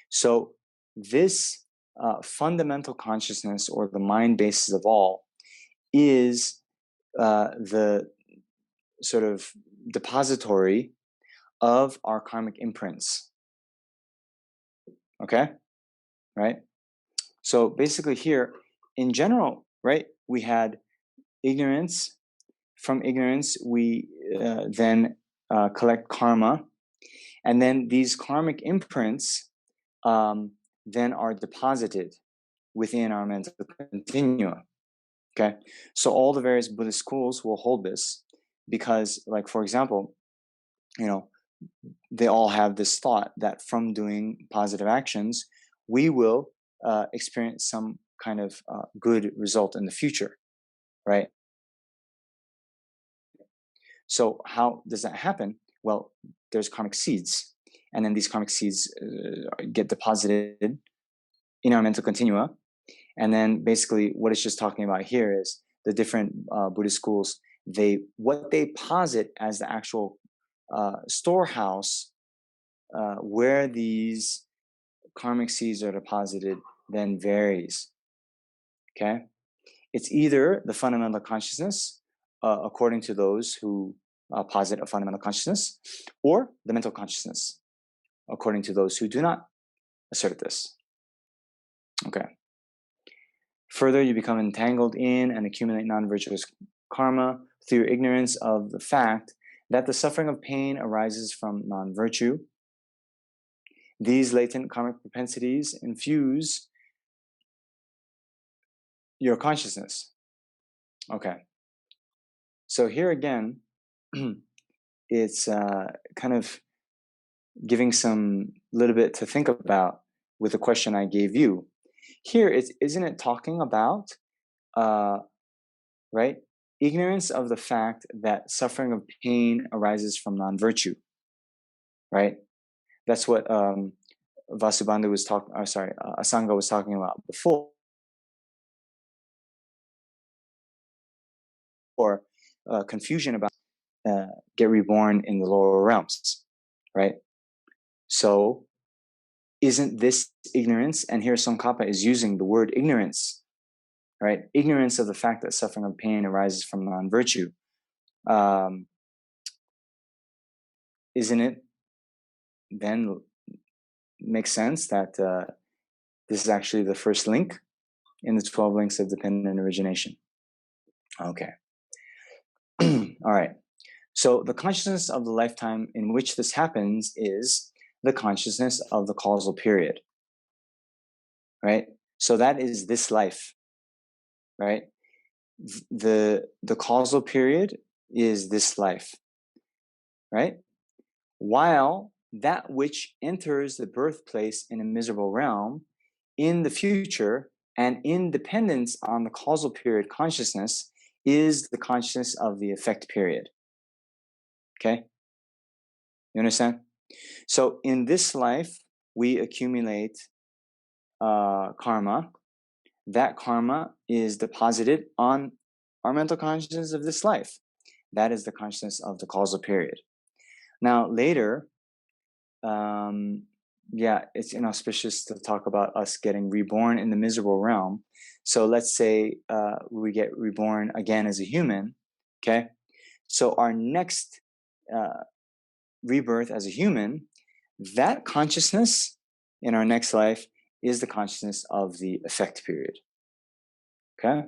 So this fundamental consciousness, or the mind basis of all, is the sort of depository of our karmic imprints. Okay, right? So basically here, in general, right, we had ignorance. From ignorance, we then collect karma. And then these karmic imprints then are deposited within our mental continua. Okay, so all the various Buddhist schools will hold this because, like, for example, they all have this thought that from doing positive actions, we will experience some kind of good result in the future, right? So how does that happen? Well, there's karmic seeds, and then these karmic seeds get deposited in our mental continua. And then basically what it's just talking about here is the different Buddhist schools, what they posit as the actual storehouse where these karmic seeds are deposited then varies. Okay, it's either the fundamental consciousness, according to those who posit a fundamental consciousness, or the mental consciousness, according to those who do not assert this. Okay. Further, you become entangled in and accumulate non-virtuous karma through your ignorance of the fact that the suffering of pain arises from non-virtue. These latent karmic propensities infuse your consciousness. Okay. So here again, it's kind of giving some little bit to think about with the question I gave you. Here, isn't it talking about, right, ignorance of the fact that suffering of pain arises from non-virtue, right? That's what Vasubandhu was talking, Asanga was talking about before. Or confusion about get reborn in the lower realms, right? So isn't this ignorance? And here Tsongkhapa is using the word ignorance, right? Ignorance of the fact that suffering of pain arises from non-virtue. Isn't it then makes sense that this is actually the first link in the 12 links of dependent origination? Okay. All right. So the consciousness of the lifetime in which this happens is the consciousness of the causal period, right? So that is this life, right? The causal period is this life, right? While that which enters the birthplace in a miserable realm in the future and in dependence on the causal period consciousness is the consciousness of the effect period. Okay? You understand? So in this life, we accumulate karma. That karma is deposited on our mental consciousness of this life. That is the consciousness of the causal period. Now, later, it's inauspicious to talk about us getting reborn in the miserable realm. So let's say we get reborn again as a human, okay? So our next rebirth as a human, that consciousness in our next life is the consciousness of the effect period, okay?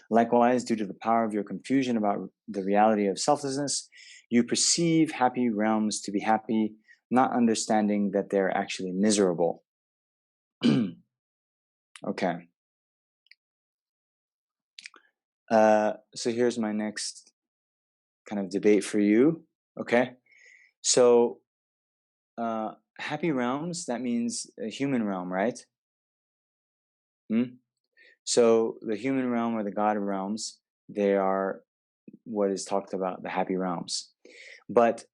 Likewise, due to the power of your confusion about the reality of selflessness, you perceive happy realms to be happy, not understanding that they're actually miserable. Okay. So here's my next kind of debate for you. Okay. So happy realms, that means a human realm, right? So the human realm or the God realms, they are what is talked about, the happy realms. but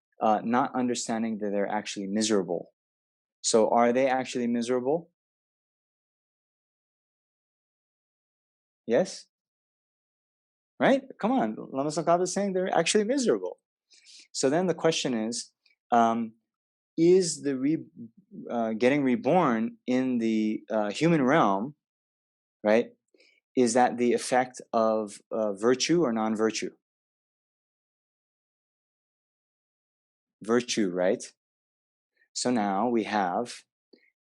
not understanding that they're actually miserable. So are they actually miserable? Yes? Right? Come on. Lama Tsongkhapa is saying they're actually miserable. So then the question um, is the getting reborn in the human realm, right? Is that the effect of virtue or non-virtue? Virtue, right? So now we have,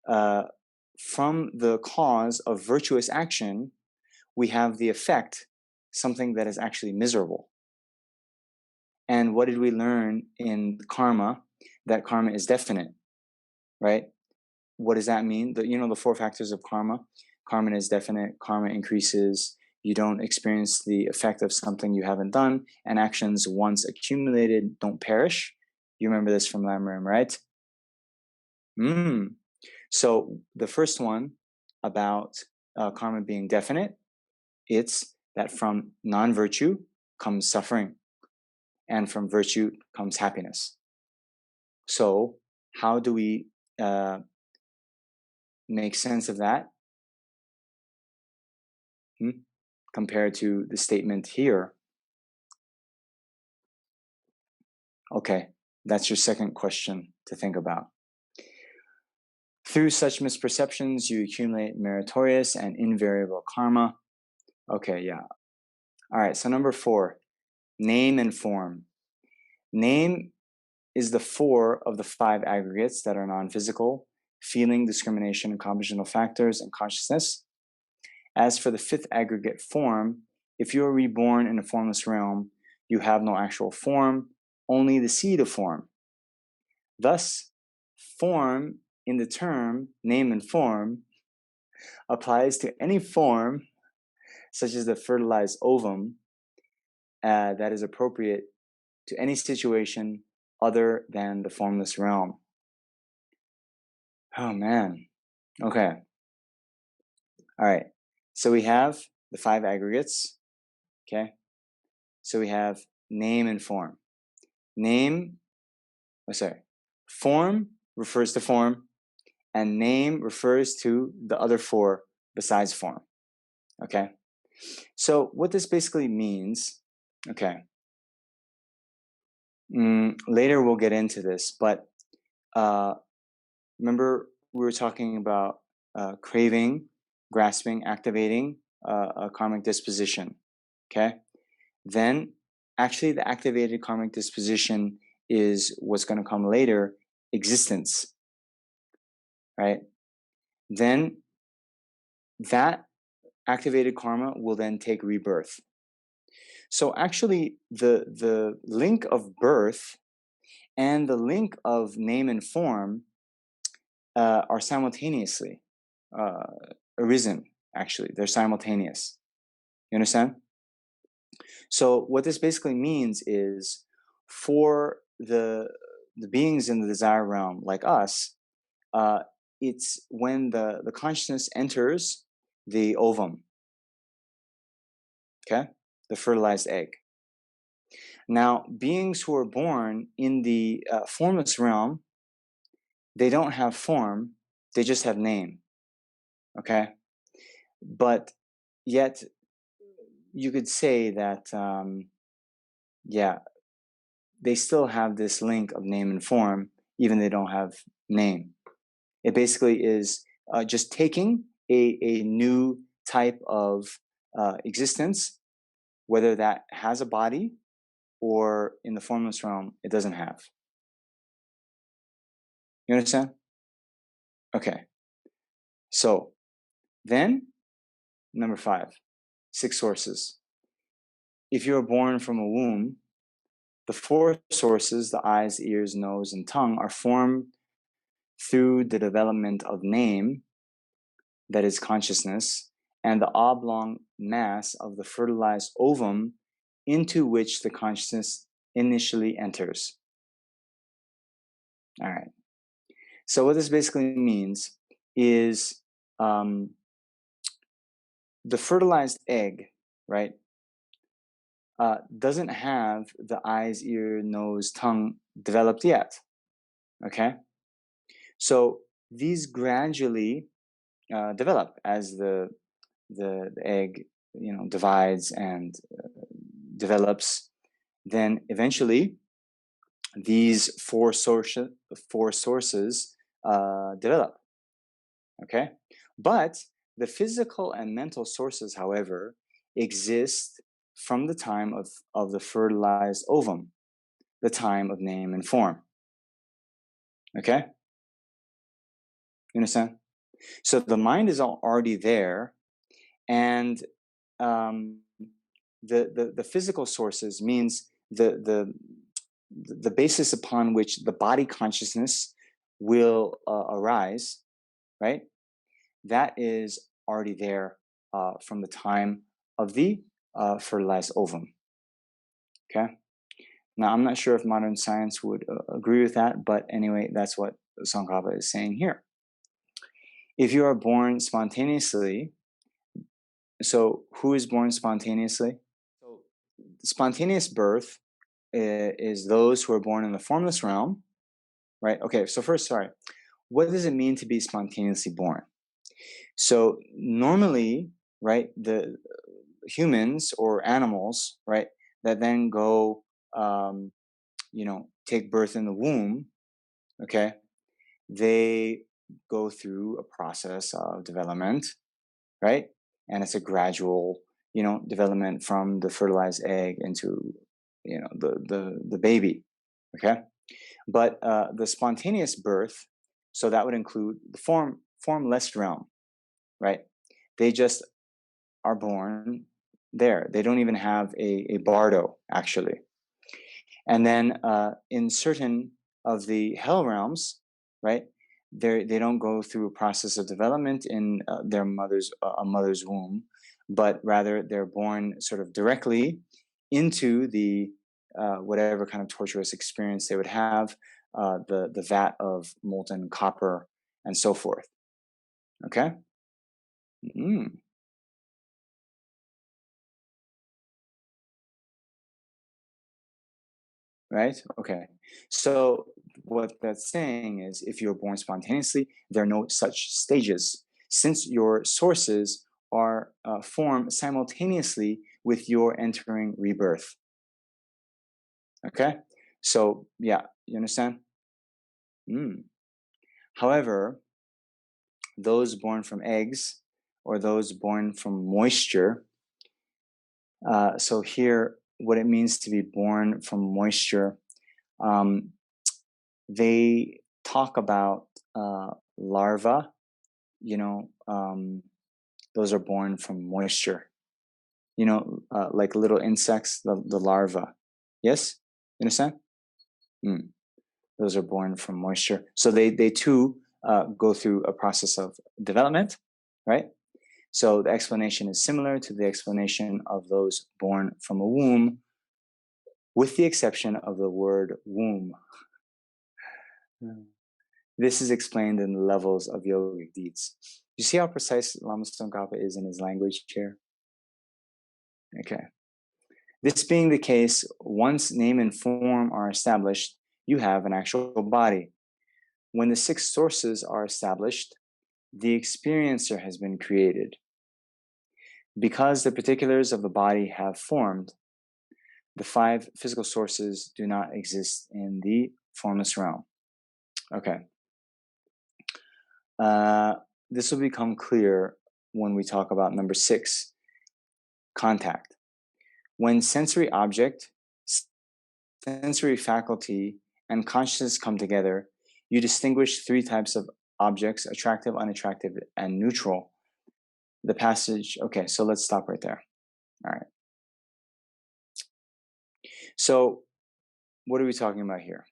from the cause of virtuous action, we have the effect, something that is actually miserable. And what did we learn in karma? That karma is definite, right? What does that mean? The 4 factors of karma. Karma is definite. Karma increases. You don't experience the effect of something you haven't done, and actions once accumulated don't perish. You remember this from Lamrim, right? So the first one about karma being definite, it's that from non-virtue comes suffering, and from virtue comes happiness. So how do we make sense of that compared to the statement here? Okay, that's your second question to think about. Through such misperceptions, you accumulate meritorious and invariable karma. Okay, yeah. All right, so number 4, name and form. Name is the 4 of the 5 aggregates that are non-physical: feeling, discrimination, and compositional factors, and consciousness. As for the 5th aggregate, form, if you are reborn in a formless realm, you have no actual form, only the seed of form. Thus, form in the term name and form applies to any form, such as the fertilized ovum, that is appropriate to any situation other than the formless realm. Oh man. Okay. All right. So we have the 5 aggregates. Okay. So we have name and form. Form refers to form, and name refers to the other 4 besides form. Okay. So what this basically means, okay. Later we'll get into this, but remember we were talking about craving, grasping, activating a karmic disposition. Okay. Then actually the activated karmic disposition is what's going to come later, existence, right? Then that activated karma will then take rebirth. So actually the link of birth and the link of name and form are simultaneously arisen. Actually, they're simultaneous. You understand? So what this basically means is, for the beings in the desire realm like us, it's when the consciousness enters the ovum, okay, the fertilized egg. Now, beings who are born in the formless realm, they don't have form, they just have name, okay? But yet, you could say that, they still have this link of name and form, even they don't have name. It basically is just taking a new type of existence, whether that has a body or in the formless realm, it doesn't have. You understand? Okay. So then, number 5, 6 sources. If you are born from a womb, the 4 sources, the eyes, ears, nose, and tongue, are formed through the development of name, that is consciousness, and the oblong mass of the fertilized ovum into which the consciousness initially enters. All right. So what this basically means is the fertilized egg, right? doesn't have the eyes, ear, nose, tongue developed yet. Okay, so these gradually develop as the egg, divides and develops. Then eventually, these four sources develop. Okay, but the physical and mental sources, however, exist from the time of the fertilized ovum, the time of name and form. Okay, you understand? So the mind is already there, and um, the physical sources means the basis upon which the body consciousness will arise, right? That is already there from the time of the fertilized ovum. Okay. Now, I'm not sure if modern science would agree with that, but anyway, that's what Tsongkhapa is saying here. If you are born spontaneously, so who is born spontaneously? So, spontaneous birth is those who are born in the formless realm, right? Okay, so first, sorry, what does it mean to be spontaneously born? So normally, right, the humans or animals, right, that then go, take birth in the womb, okay, they go through a process of development, right? And it's a gradual, development from the fertilized egg into, the baby, okay? But the spontaneous birth, so that would include the formless realm, right? They just are born there. They don't even have a bardo, actually. And then in certain of the hell realms, right, they don't go through a process of development in their mother's womb, but rather they're born sort of directly into the whatever kind of torturous experience they would have, the vat of molten copper and so forth. Okay. Mm. Right? Okay. So what that's saying is if you're born spontaneously, there are no such stages, since your sources are formed simultaneously with your entering rebirth. Okay? So, yeah, you understand? Mm. However, those born from eggs or those born from moisture, so here, what it means to be born from moisture, um, they talk about larvae, those are born from moisture, like little insects, the larvae. Yes? You understand? Mm. Those are born from moisture. So they too go through a process of development, right? So the explanation is similar to the explanation of those born from a womb, with the exception of the word womb. Mm. This is explained in the levels of yogic deeds. You see how precise Lama Tsongkhapa is in his language here? Okay. This being the case, once name and form are established, you have an actual body. When the six sources are established, the experiencer has been created. Because the particulars of the body have formed, the five physical sources do not exist in the formless realm. Okay. This will become clear when we talk about number 6, contact. When sensory object, sensory faculty, and consciousness come together, you distinguish 3 types of objects: attractive, unattractive, and neutral. The passage, okay, so let's stop right there. All right. So, what are we talking about here?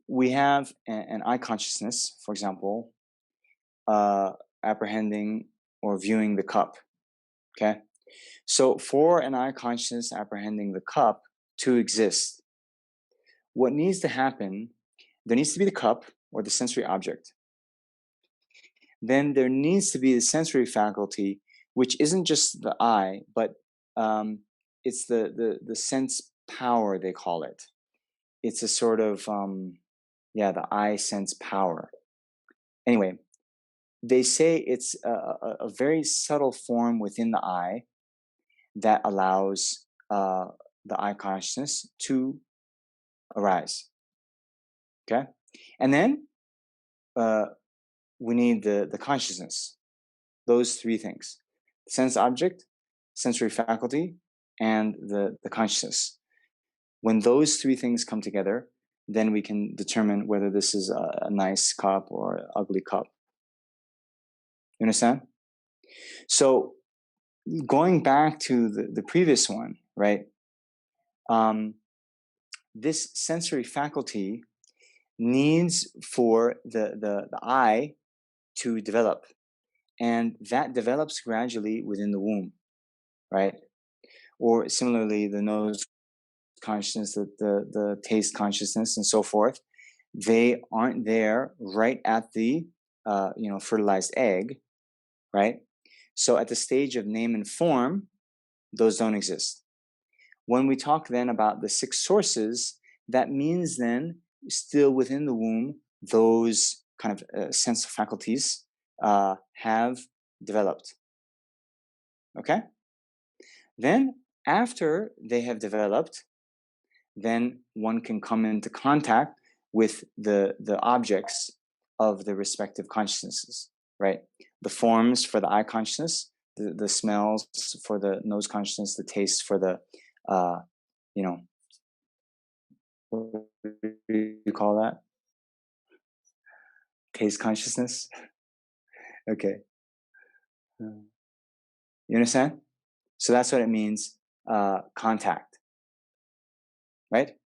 We have an eye consciousness, for example, apprehending or viewing the cup. Okay. So, for an eye consciousness apprehending the cup to exist, what needs to happen, there needs to be the cup or the sensory object. Then there needs to be the sensory faculty, which isn't just the eye, but it's the sense power, they call it. It's a sort of the eye sense power. Anyway, they say it's a very subtle form within the eye that allows the eye consciousness to arise. Okay, and then we need the consciousness. Those three things: sense object, sensory faculty, and the consciousness. When those three things come together, then we can determine whether this is a nice cup or an ugly cup. You understand? So going back to the previous one, right? This sensory faculty needs for the eye to develop, and that develops gradually within the womb, right? Or similarly, the nose consciousness, the taste consciousness, and so forth, they aren't there right at the fertilized egg, right? So at the stage of name and form, those don't exist. When we talk then about the six sources, that means then still within the womb, those kind of sense faculties have developed. Okay? Then after they have developed, then one can come into contact with the objects of the respective consciousnesses, right? The forms for the eye consciousness, the smells for the nose consciousness, the taste for the, what do you call that? Taste consciousness? Okay. You understand? So that's what it means, contact, right?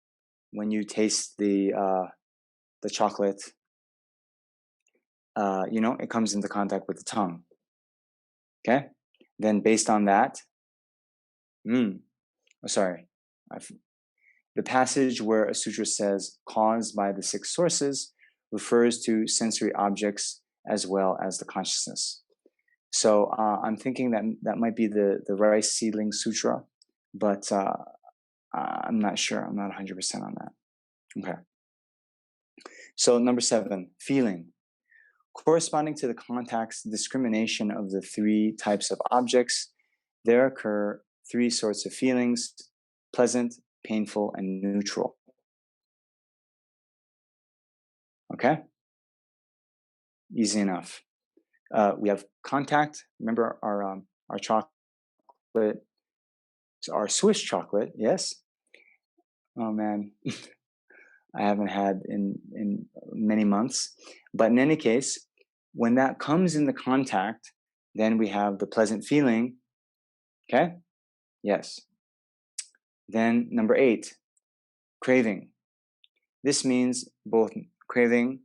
When you taste the chocolate, it comes into contact with the tongue. Okay? Then based on that, the passage where a sutra says caused by the six sources refers to sensory objects as well as the consciousness. So I'm thinking that might be the rice seedling sutra, but I'm not sure. I'm not 100% on that. Okay. So number 7, feeling. Corresponding to the context discrimination of the three types of objects, there occur three sorts of feelings: pleasant, painful, and neutral. Okay? Easy enough. We have contact. Remember our chocolate, our Swiss chocolate, yes? Oh man, I haven't had in many months. But in any case, when that comes into contact, then we have the pleasant feeling. Okay? Yes. Then number 8, craving. This means both craving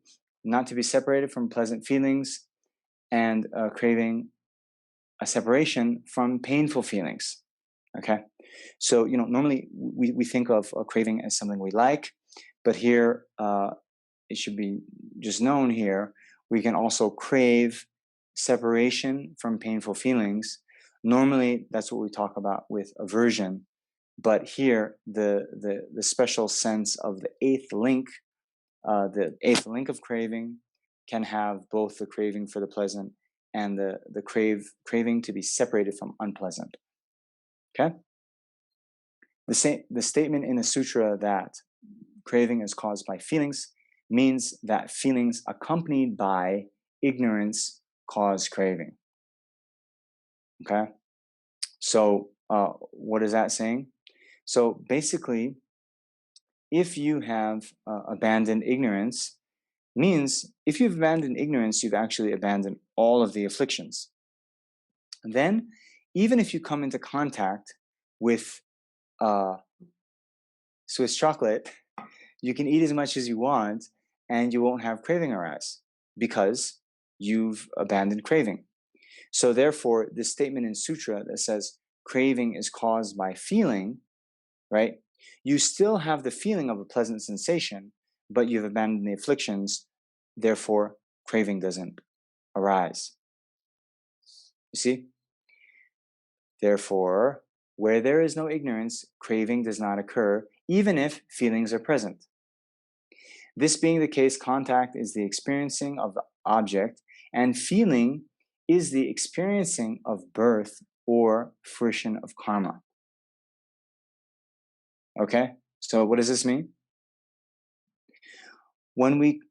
not to be separated from pleasant feelings and craving a separation from painful feelings. Okay? So, normally we think of a craving as something we like, but here it should be just known here, we can also crave separation from painful feelings. Normally, that's what we talk about with aversion. But here, the special sense of the eighth link of craving can have both the craving for the pleasant and the craving to be separated from unpleasant. Okay? The statement in the sutra that craving is caused by feelings means that feelings accompanied by ignorance cause craving. Okay? So what is that saying? So basically, if you have abandoned ignorance, means if you've abandoned ignorance, you've actually abandoned all of the afflictions. And then, even if you come into contact with Swiss chocolate, you can eat as much as you want and you won't have craving arise because you've abandoned craving. So therefore, this statement in sutra that says craving is caused by feeling, right? You still have the feeling of a pleasant sensation, but you've abandoned the afflictions. Therefore, craving doesn't arise. You see? Therefore, Where there is no ignorance, craving does not occur, even if feelings are present. This being the case, contact is the experiencing of the object, and feeling is the experiencing of birth or fruition of karma. Okay, so what does this mean? When we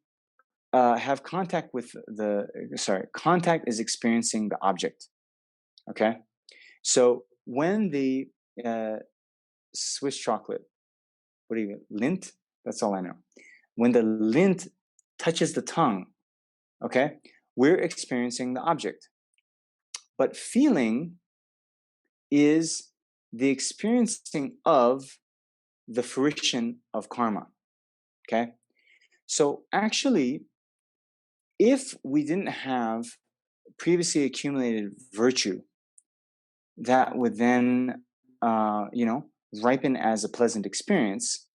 have contact with contact is experiencing the object. Okay, so when the Swiss chocolate, lint? That's all I know. When the lint touches the tongue, okay, we're experiencing the object. But feeling is the experiencing of the fruition of karma. Okay, so actually, if we didn't have previously accumulated virtue that would then, ripen as a pleasant experience,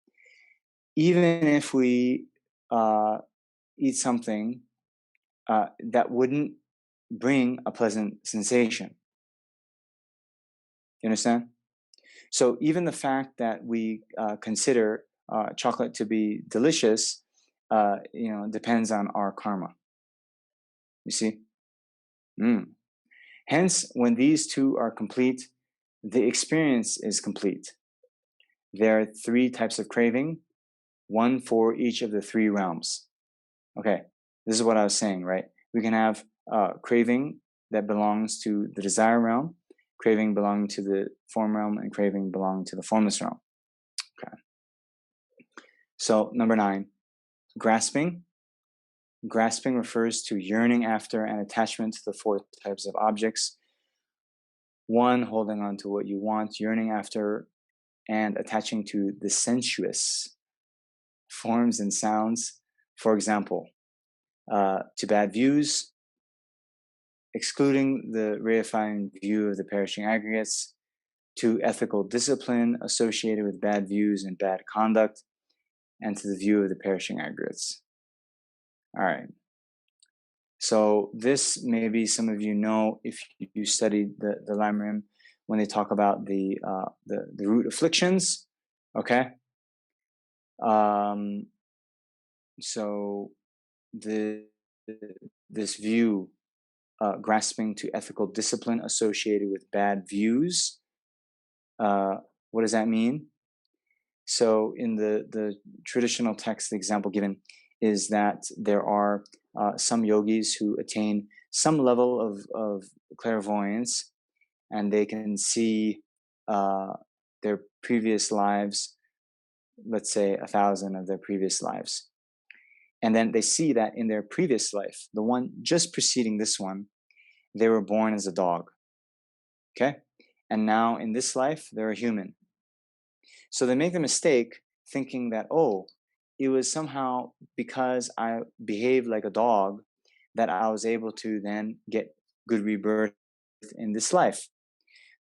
even if we eat something that wouldn't bring a pleasant sensation. You understand? So even the fact that we consider chocolate to be delicious, depends on our karma. You see? Hence, when these two are complete, the experience is complete. There are three types of craving, one for each of the three realms. Okay, this is what I was saying, right? We can have craving that belongs to the desire realm, craving belonging to the form realm, and craving belonging to the formless realm. Okay. So, number 9, grasping. Grasping refers to yearning after and attachment to the 4 types of objects. 1, holding on to what you want, yearning after and attaching to the sensuous forms and sounds. For example, to bad views, excluding the reifying view of the perishing aggregates, to ethical discipline associated with bad views and bad conduct, and to the view of the perishing aggregates. All right. So this maybe some of you know if you studied the Lamrim when they talk about the root afflictions. Okay. So this view, grasping to ethical discipline associated with bad views. What does that mean? So in the traditional text, the example given is that there are some yogis who attain some level of clairvoyance, and they can see their previous lives, let's say 1,000 of their previous lives. And then they see that in their previous life, the one just preceding this one, they were born as a dog. Okay? And now in this life, they're a human. So they make the mistake thinking that, oh, it was somehow because I behaved like a dog that I was able to then get good rebirth in this life.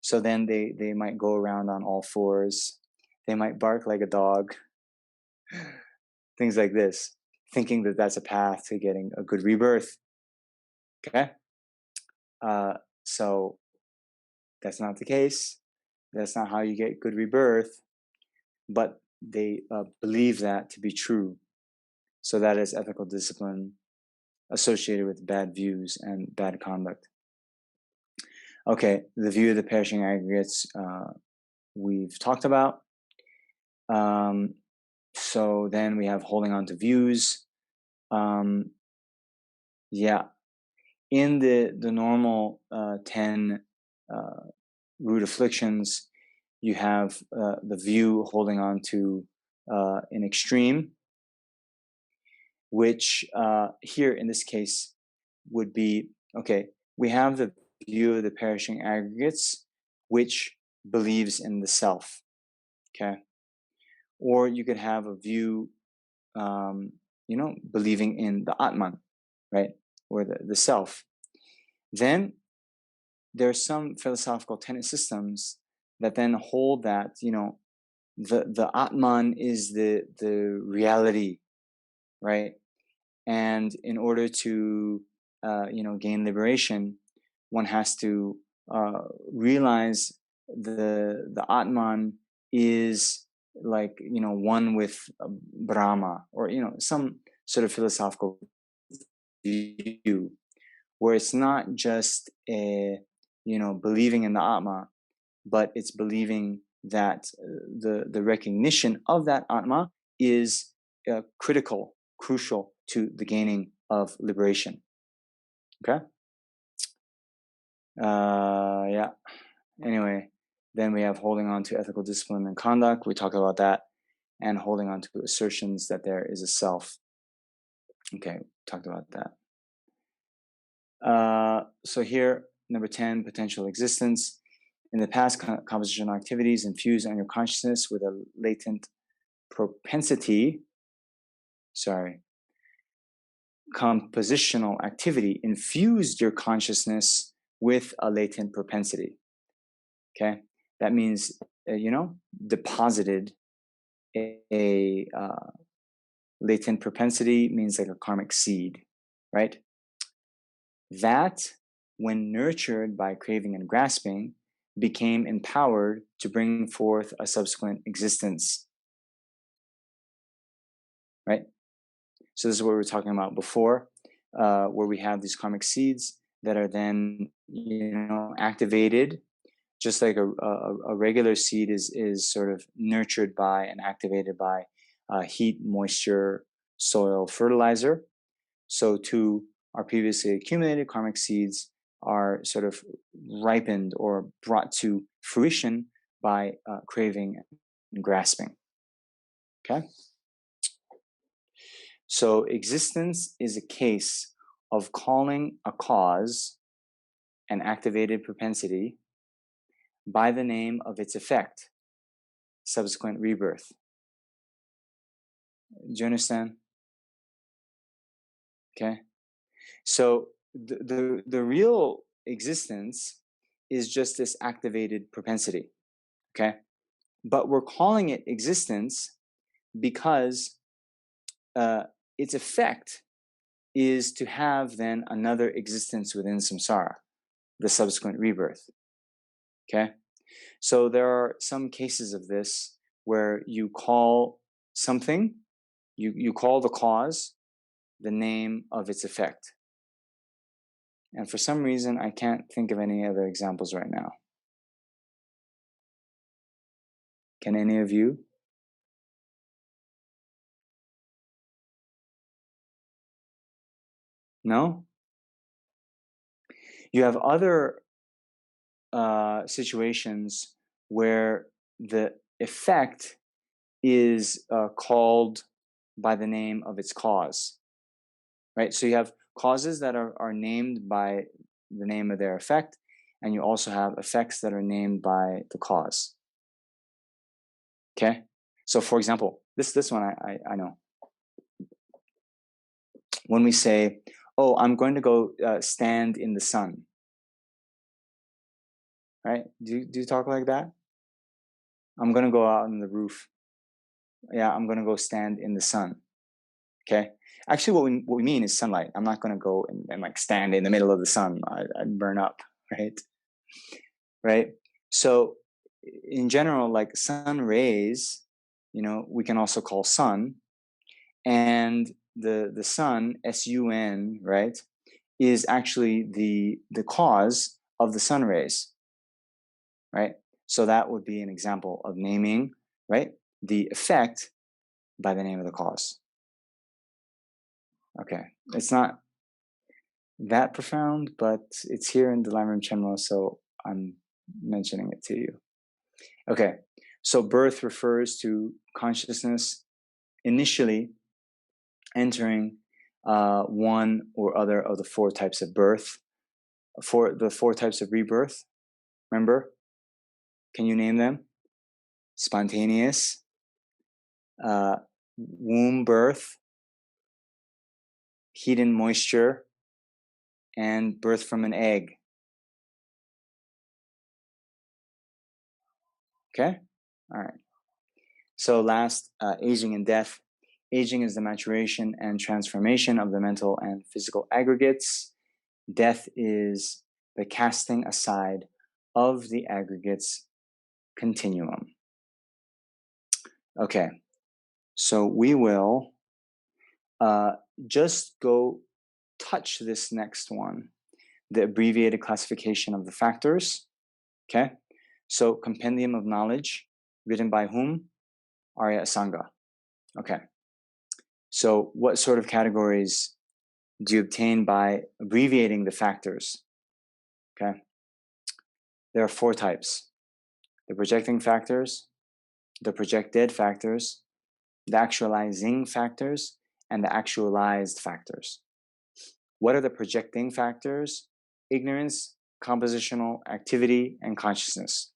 So then they might go around on all fours. They might bark like a dog. Things like this, thinking that that's a path to getting a good rebirth. Okay? So that's not the case. That's not how you get good rebirth. But they believe that to be true. So that is ethical discipline associated with bad views and bad conduct. Okay, the view of the perishing aggregates we've talked about. So then we have holding on to views. In the normal 10 root afflictions, you have the view holding on to an extreme, which here in this case would be, okay, we have the view of the perishing aggregates, which believes in the self, okay? Or you could have a view, believing in the Atman, right? Or the self. Then there are some philosophical tenet systems that then hold that, the Atman is the reality, right? And in order to, gain liberation, one has to realize the Atman is like, one with Brahma, or, some sort of philosophical view, where it's not just believing in the Atma, but it's believing that the recognition of that Atma is crucial to the gaining of liberation. Okay? Yeah. Anyway, then we have holding on to ethical discipline and conduct. We talked about that. And holding on to assertions that there is a self. Okay, talked about that. So here, number 10, potential existence. In the past, compositional activities infuse on your consciousness with a latent propensity. Compositional activity infused your consciousness with a latent propensity. Okay, that means, deposited a latent propensity, means like a karmic seed, right? That, when nurtured by craving and grasping, became empowered to bring forth a subsequent existence, right? So this is what we were talking about before, where we have these karmic seeds that are then, activated, just like a regular seed is sort of nurtured by and activated by heat, moisture, soil, fertilizer. So too, our previously accumulated karmic seeds are sort of ripened or brought to fruition by craving and grasping. Okay? So existence is a case of calling a cause, an activated propensity, by the name of its effect, subsequent rebirth. Do you understand? Okay. So the real existence is just this activated propensity. Okay. But we're calling it existence because its effect is to have then another existence within samsara, the subsequent rebirth. Okay. So there are some cases of this where you call something, you call the cause the name of its effect. And for some reason, I can't think of any other examples right now. Can any of you? No? You have other situations where the effect is called by the name of its cause, right? So you have causes that are named by the name of their effect, and you also have effects that are named by the cause. Okay? So for example, this one I know. When we say, oh, I'm going to go stand in the sun, right? Do you talk like that? I'm going to go out on the roof. Yeah, I'm going to go stand in the sun. Okay? Actually, what we mean is sunlight. I'm not going to go and like stand in the middle of the sun. I'd burn up, right? Right? So in general, like sun rays, we can also call sun. And the sun, sun, right, is actually the cause of the sun rays, right? So that would be an example of naming, right, the effect by the name of the cause. Okay, it's not that profound, but it's here in the Lamrim Chenmo, so I'm mentioning it to you. Okay, so birth refers to consciousness initially entering one or other of the four types of birth, for the four types of rebirth. Remember? Can you name them? Spontaneous, womb birth, heat and moisture, and birth from an egg. Okay? All right. So last, aging and death. Aging is the maturation and transformation of the mental and physical aggregates. Death is the casting aside of the aggregates continuum. Okay, so we will just go touch this next one, the abbreviated classification of the factors. Okay, so Compendium of Knowledge, written by whom? Arya Asanga. Okay, so what sort of categories do you obtain by abbreviating the factors? Okay, there are 4 types: the projecting factors, the projected factors, the actualizing factors, and the actualized factors. What are the projecting factors? Ignorance, compositional activity, and consciousness.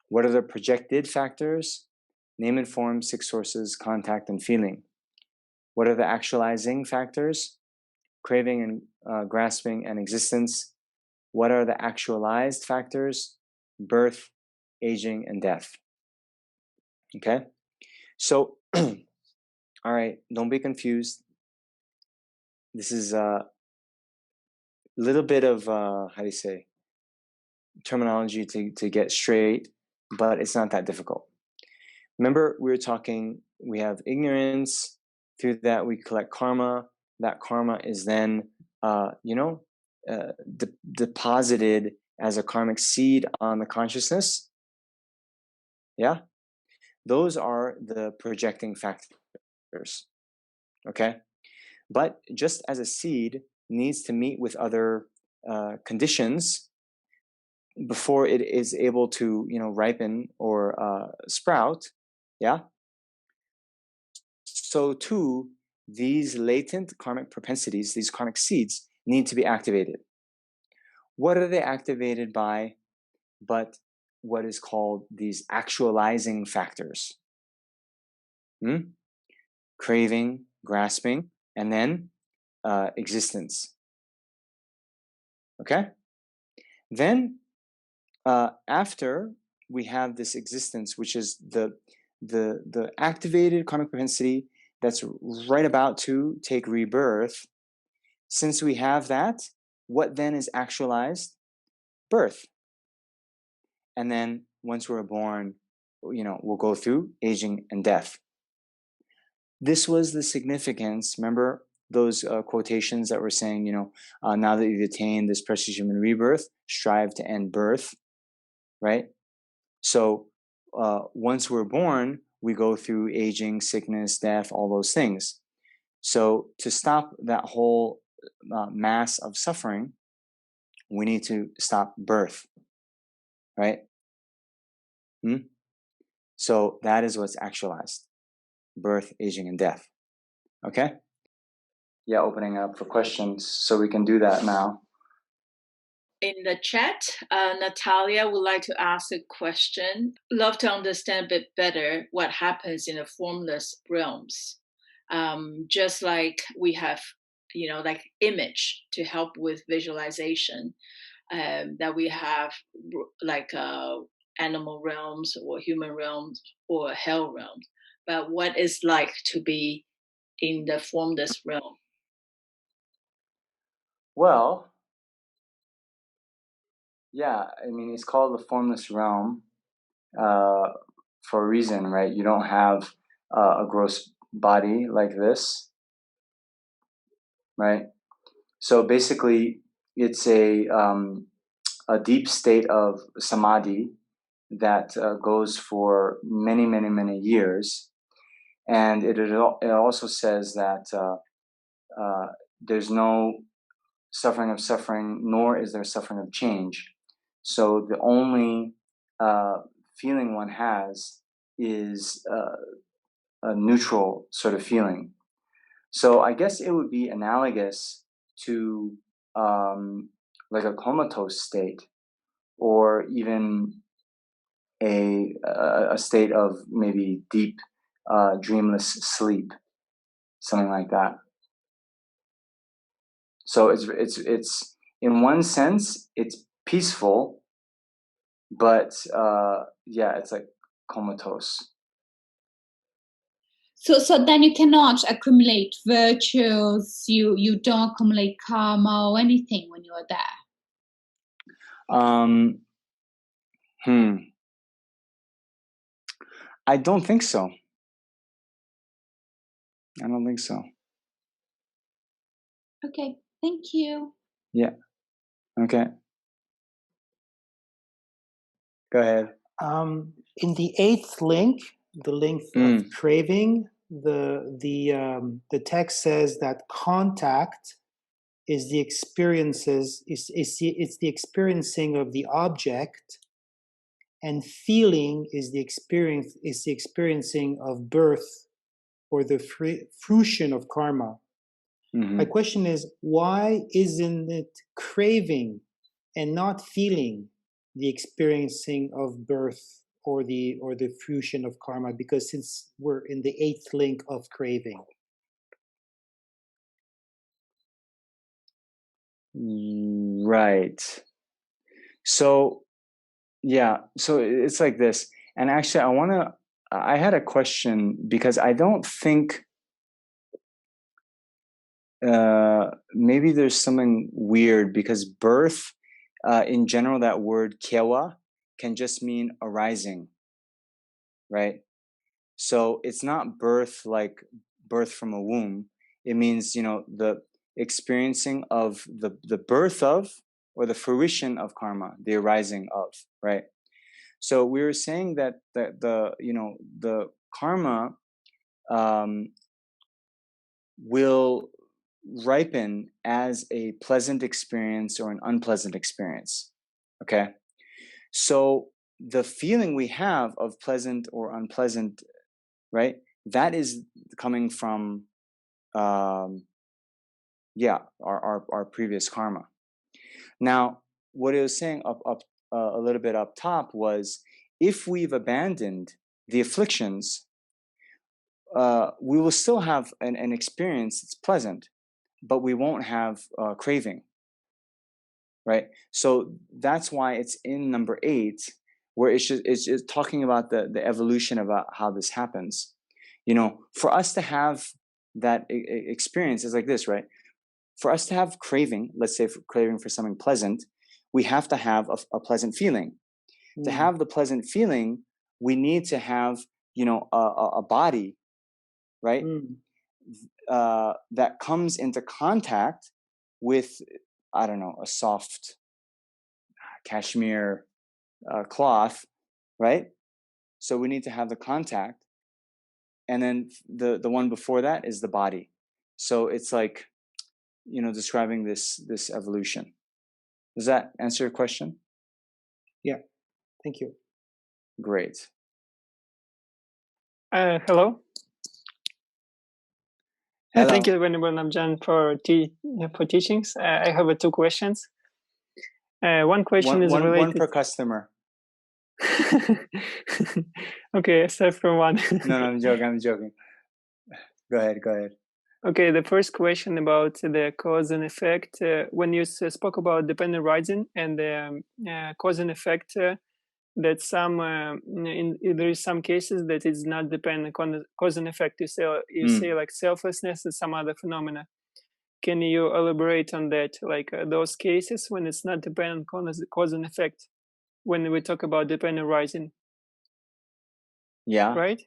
What are the projected factors? Name and form, 6 sources, contact, and feeling. What are the actualizing factors? Craving and grasping and existence. What are the actualized factors? Birth, aging, and death. Okay? So, all right, don't be confused. This is a little bit of, how do you say, terminology to get straight, but it's not that difficult. Remember, we were talking, we have ignorance, through that we collect karma. That karma is then, deposited as a karmic seed on the consciousness. Yeah? Those are the projecting factors. Okay? But just as a seed needs to meet with other conditions before it is able to, ripen or sprout, yeah? So too, these latent karmic propensities, these karmic seeds, need to be activated. What are they activated by? But what is called these actualizing factors. Craving, grasping, and then existence. Okay? Then, after we have this existence, which is the activated karmic propensity that's right about to take rebirth, since we have that, what then is actualized? Birth. And then once we're born, we'll go through aging and death. This was the significance. Remember those quotations that were saying, now that you've attained this precious human rebirth, strive to end birth, right? So once we're born, we go through aging, sickness, death, all those things. So to stop that whole mass of suffering, we need to stop birth, right? So that is what's actualized: birth, aging, and death. Okay? Yeah, opening up for questions, so we can do that now. In the chat, Natalia would like to ask a question. Love to understand a bit better what happens in the formless realms. Just like we have, like image to help with visualization, that we have like animal realms or human realms or hell realms. But what is like to be in the formless realm? Well, yeah, I mean, it's called the formless realm for a reason, right? You don't have a gross body like this, right? So basically, it's a deep state of samadhi that goes for many, many, many years. And it also says that there's no suffering of suffering, nor is there suffering of change. So the only feeling one has is a neutral sort of feeling. So I guess it would be analogous to like a comatose state, or even a state of maybe deep dreamless sleep, something like that. So it's in one sense it's peaceful, but it's like comatose. So then you cannot accumulate virtues. You don't accumulate karma or anything when you are there. I don't think so. I don't think so. Okay, thank you. Yeah. Okay. Go ahead. In the 8th link, the link of craving, the text says that contact is the experiences it's the experiencing of the object, and feeling is the experiencing of birth or the fruition of karma. My question is, why isn't it craving and not feeling the experiencing of birth or the fruition of karma? Because since we're in the 8th link of craving. Right. So, yeah. So it's like this. And actually, I had a question because I don't think maybe there's something weird because birth, in general, that word kewa can just mean arising, right? So it's not birth like birth from a womb. It means, the experiencing of the birth of, or the fruition of karma, the arising of, right? So we were saying that the karma will ripen as a pleasant experience or an unpleasant experience. Okay. So the feeling we have of pleasant or unpleasant, right? That is coming from, our previous karma. Now, what it was saying up a little bit up top was, if we've abandoned the afflictions, we will still have an experience that's pleasant, but we won't have craving, right? So that's why it's in number 8, where it's just talking about the evolution about how this happens. For us to have that experience is like this, right? For us to have craving, let's say craving for something pleasant, we have to have a pleasant feeling. To have the pleasant feeling, we need to have, a body, right? That comes into contact with, I don't know, a soft cashmere cloth, right? So we need to have the contact. And then the one before that is the body. So it's like, describing this evolution. Does that answer your question? Yeah. Thank you. Great. Hello. Hello. Thank you, Venerable Namjong, for teachings. I have 2 questions. One question is related. One per customer. Okay, start from one. No, I'm joking. Go ahead. Okay, the first question about the cause and effect. When you spoke about dependent rising and the cause and effect, that there is some cases that it's not dependent on cause and effect. You say like selflessness and some other phenomena. Can you elaborate on that? Like those cases when it's not dependent on cause and effect, when we talk about dependent rising. Yeah. Right.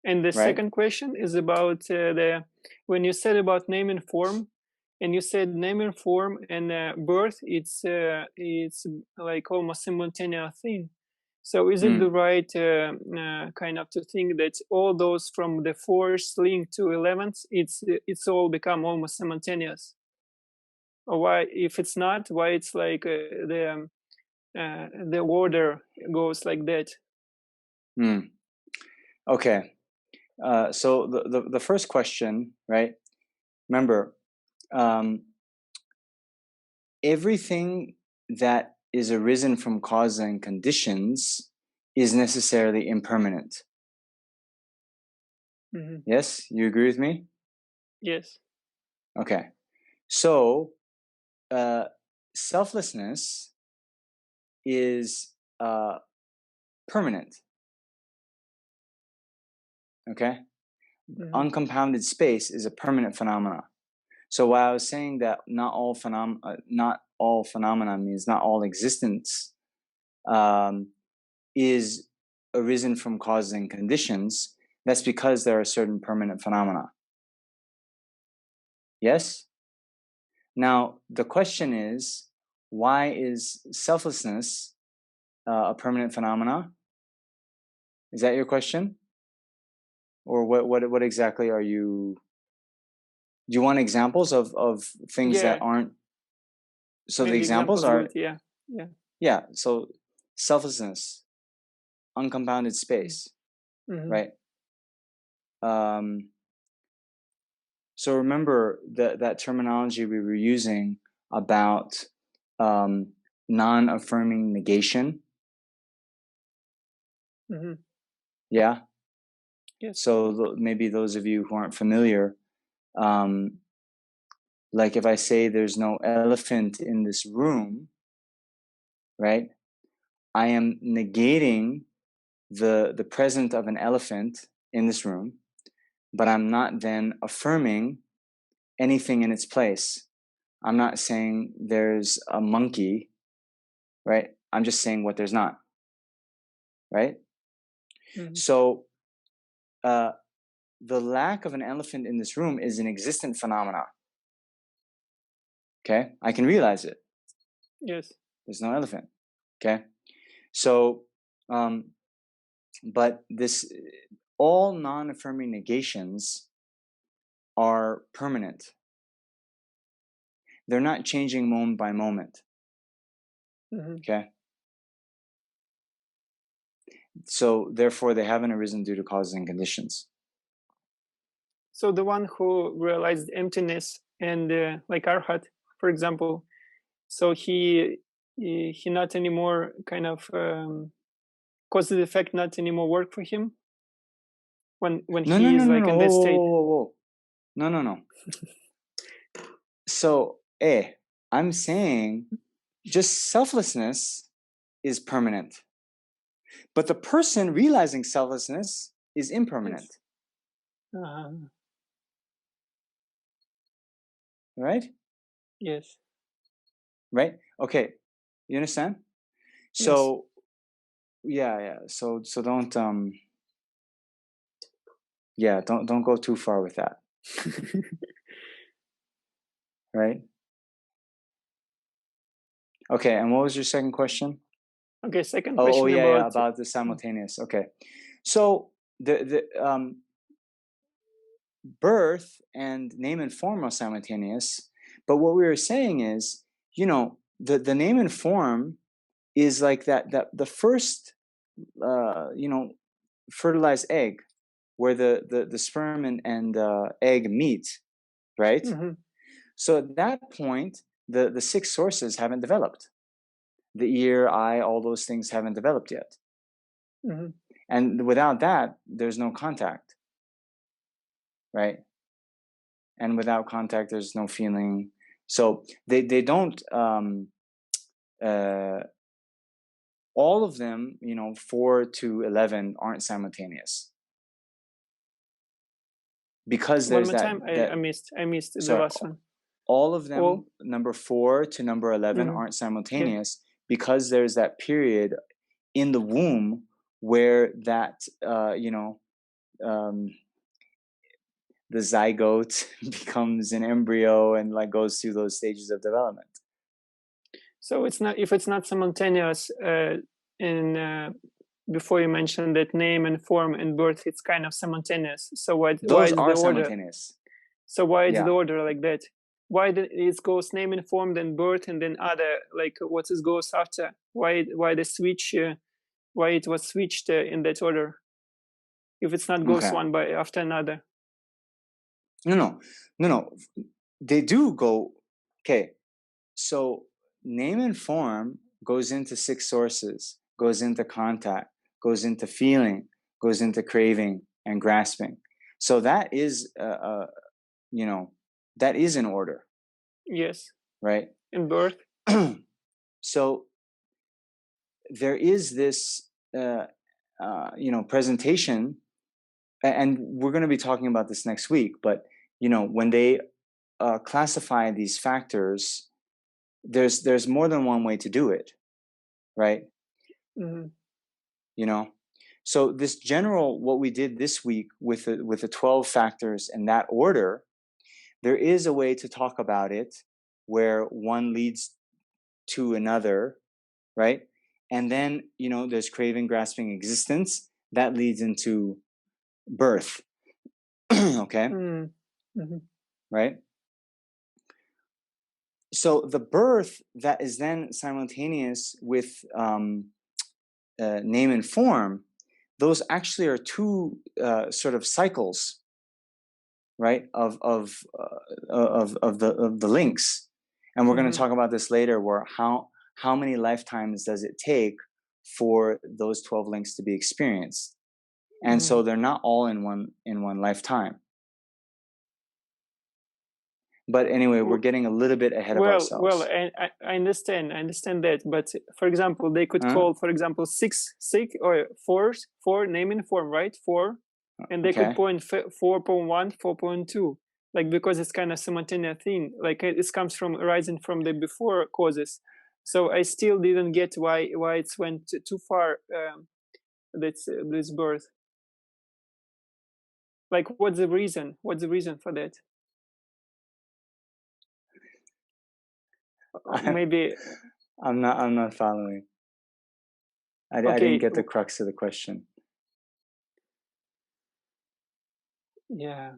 And the second question is about when you said about name and form, and you said name and form and birth, it's like almost simultaneous thing. So is it the right kind of to think that all those from the 4th link to 11th, it's all become almost simultaneous? Or why, if it's not, why it's like the order goes like that? Okay. So the first question, right? Remember, everything that is arisen from cause and conditions is necessarily impermanent. Yes, you agree with me? Yes. Okay. So, selflessness is permanent. Okay. Uncompounded space is a permanent phenomena. So while I was saying that not all phenomena means not all existence, is arisen from causes and conditions, that's because there are certain permanent phenomena. Yes? Now, the question is, why is selflessness a permanent phenomena? Is that your question? Or what exactly are you... Do you want examples of things that aren't... So maybe the examples are... good, Yeah, so selflessness, uncompounded space, right? So remember that terminology we were using about non-affirming negation. Yeah. Yes. So maybe those of you who aren't familiar, like if I say there's no elephant in this room, right? I am negating the presence of an elephant in this room, but I'm not then affirming anything in its place. I'm not saying there's a monkey, right? I'm just saying what there's not, right? So the lack of an elephant in this room is an existent phenomena. Okay, I can realize it. Yes. There's no elephant. Okay, so but this, all non-affirming negations are permanent. They're not changing moment by moment. Okay, so therefore they haven't arisen due to causes and conditions. So the one who realized emptiness and like Arhat, for example, so he not anymore kind of cause and effect not anymore work for him when he is like in that state. No. So I'm saying just selflessness is permanent, but the person realizing selflessness is impermanent. Yes. Right? Yes. Right? Okay. You understand? So yeah. So don't don't go too far with that. Right? Okay, and what was your second question? Okay, second question about the simultaneous. Okay. So the birth and name and form are simultaneous, but what we were saying is, the name and form is like that the first fertilized egg, where the sperm and egg meet, right? So at that point, the six sources haven't developed. The ear, eye, all those things haven't developed yet. And without that, there's no contact, right? And without contact, there's no feeling. So they don't, all of them, 4 to 11 aren't simultaneous. Because there's time, I missed the last one. All of them, number 4 to number 11 aren't simultaneous, because there's that period in the womb where that, the zygote becomes an embryo and like goes through those stages of development. So if it's not simultaneous, before you mentioned that name and form and birth, it's kind of simultaneous. So why is the order? Simultaneous. So why is the order like that? Why it goes name and form, then birth, and then other, like what it goes after? Why the switch? Why it was switched in that order? If it's not goes one by after another. No. They do go. Okay, so name and form goes into six sources, goes into contact, goes into feeling, goes into craving and grasping. So that is, that is in order. Yes. Right. In birth. So there is this, presentation, and we're going to be talking about this next week. But when they classify these factors, there's more than one way to do it, right? So this general, what we did this week with the 12 factors in that order, there is a way to talk about it where one leads to another, right? And then, there's craving, grasping, existence that leads into birth. Okay. Mm-hmm. Right. So the birth that is then simultaneous with name and form, those actually are two sort of cycles, right, of the links. And we're going to talk about this later, where how many lifetimes does it take for those 12 links to be experienced? And so they're not all in one lifetime. But anyway, we're getting a little bit ahead of ourselves. Well, I understand that. But for example, they could call, for example, six or four name and form, right? 4, and they could point 4.1, 4.2, like, because it's kind of simultaneous thing. Like it comes from arising from the before causes. So I still didn't get why it's went too far. This birth. Like, what's the reason? What's the reason for that? Maybe I'm not following. I didn't get the crux of the question. Yeah.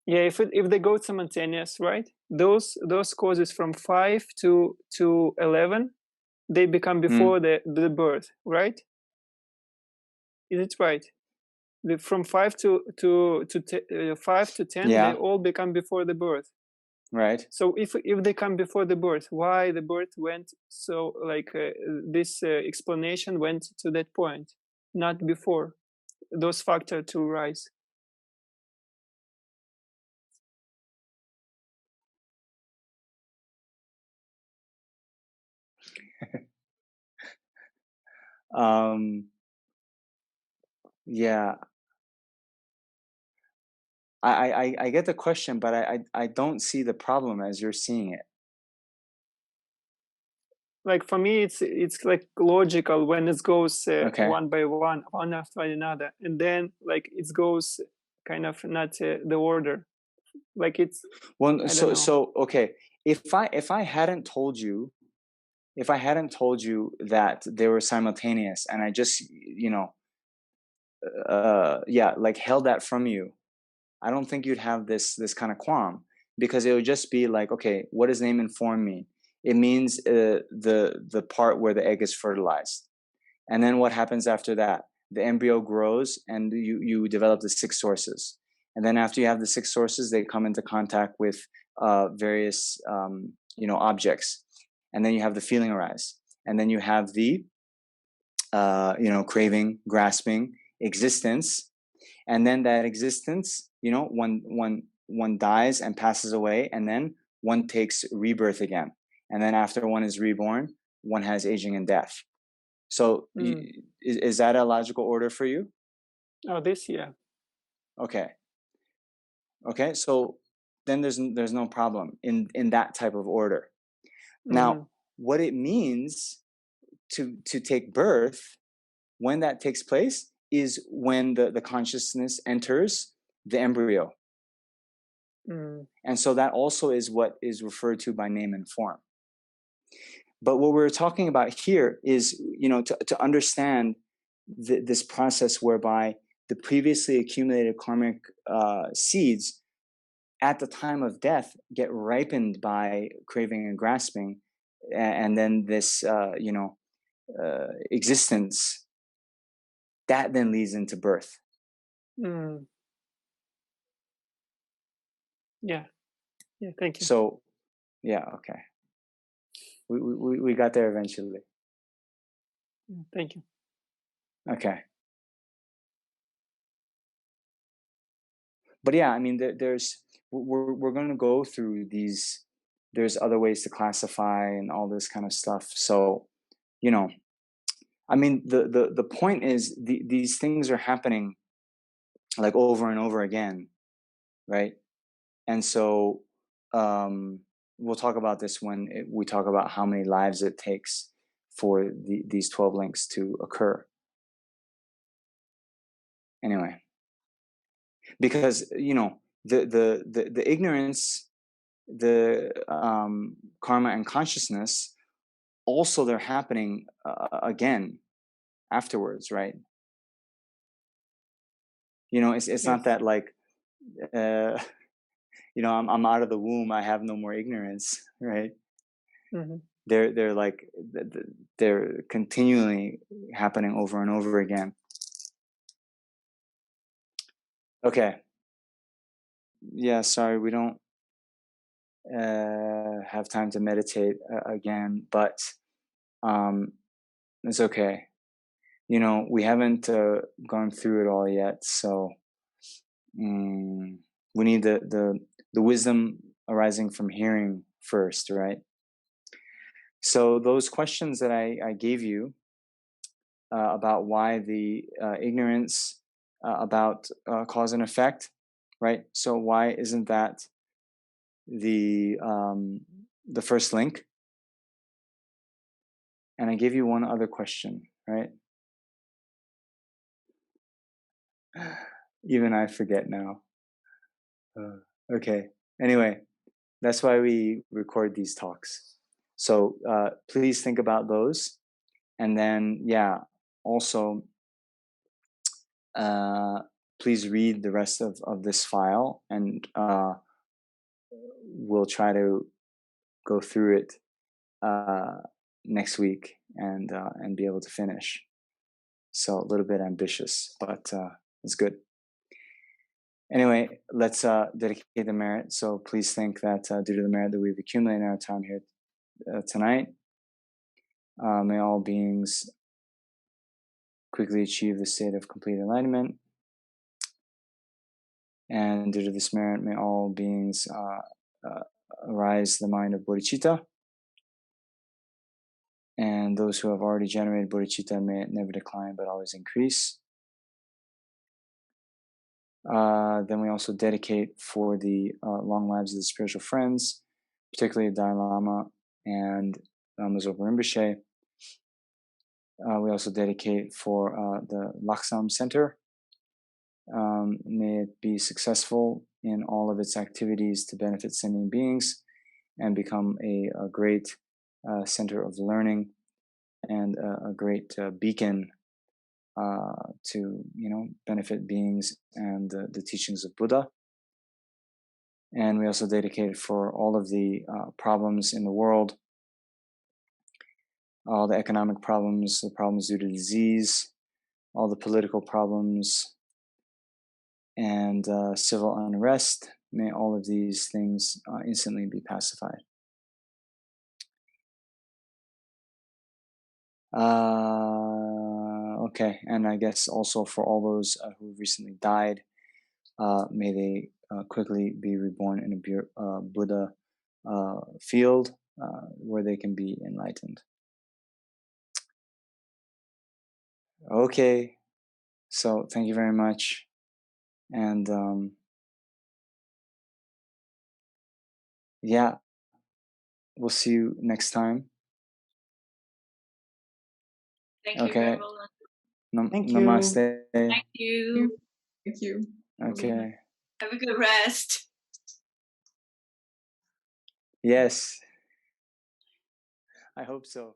If they go simultaneous, right? Those causes from 5 to 11, they become before the birth, right? Is it right? From 5 to 5 to 10, they all become before the birth. Right. So if they come before the birth, why the birth went so, like, this explanation went to that point, not before those factors to rise? Yeah. I get the question, but I don't see the problem as you're seeing it. Like, for me, it's like logical when it goes one by one after another, and then like it goes kind of not the order. Like it's so okay. If I hadn't told you that they were simultaneous, and I just like held that from you, I don't think you'd have this kind of qualm, because it would just be like, okay, what does name and form mean? It means the part where the egg is fertilized, and then what happens after that? The embryo grows, and you develop the 6 sources, and then after you have the 6 sources, they come into contact with various objects, and then you have the feeling arise, and then you have the craving, grasping, existence, and then that existence, one dies and passes away, and then one takes rebirth again, and then after one is reborn, one has aging and death. So is that a logical order for you? Oh, this, yeah. Okay. So then there's no problem in that type of order. Now, what it means to take birth, when that takes place, is when the consciousness enters the embryo. And so that also is what is referred to by name and form. But what we're talking about here is, to understand this process whereby the previously accumulated karmic seeds at the time of death get ripened by craving and grasping, and then this, existence, that then leads into birth. Yeah. Thank you. So, yeah, okay. We got there eventually. Thank you. Okay. But yeah, I mean, we're going to go through these. There's other ways to classify and all this kind of stuff. So, I mean, the point is these things are happening like over and over again, right? And so we'll talk about this when we talk about how many lives it takes for these 12 links to occur. Anyway, because the ignorance, the karma and consciousness, also they're happening again afterwards, right? It's not that like I'm out of the womb, I have no more ignorance, right? Mm-hmm. They're like they're continually happening over and over again. Okay. Yeah, sorry, we don't have time to meditate again, but it's okay. We haven't gone through it all yet, so we need the wisdom arising from hearing first, right? So those questions that I gave you about why the ignorance about cause and effect, right? So why isn't that the first link? And I gave you one other question, right? Even I forget now. Okay. Anyway, that's why we record these talks. So please think about those. And then, also, please read the rest of this file, and we'll try to go through it next week and be able to finish. So a little bit ambitious, but it's good. Anyway, let's dedicate the merit. So please think that due to the merit that we've accumulated in our time here tonight, may all beings quickly achieve the state of complete enlightenment. And due to this merit, may all beings arise the mind of bodhicitta. And those who have already generated bodhicitta, may it never decline but always increase. Then we also dedicate for the long lives of the spiritual friends, particularly Dalai Lama and Zopa Rinpoche. We also dedicate for the Laksam Center. May it be successful in all of its activities to benefit sentient beings and become a great center of learning and a great beacon to benefit beings and the teachings of Buddha. And we also dedicate for all of the problems in the world, all the economic problems, the problems due to disease, all the political problems, and civil unrest. May all of these things instantly be pacified. Okay, and I guess also for all those who recently died, may they quickly be reborn in a Buddha field where they can be enlightened. Okay, so thank you very much, and we'll see you next time. Thank you, Okay. Thank you. Namaste. Thank you. Thank you. Okay. Have a good rest. Yes. I hope so.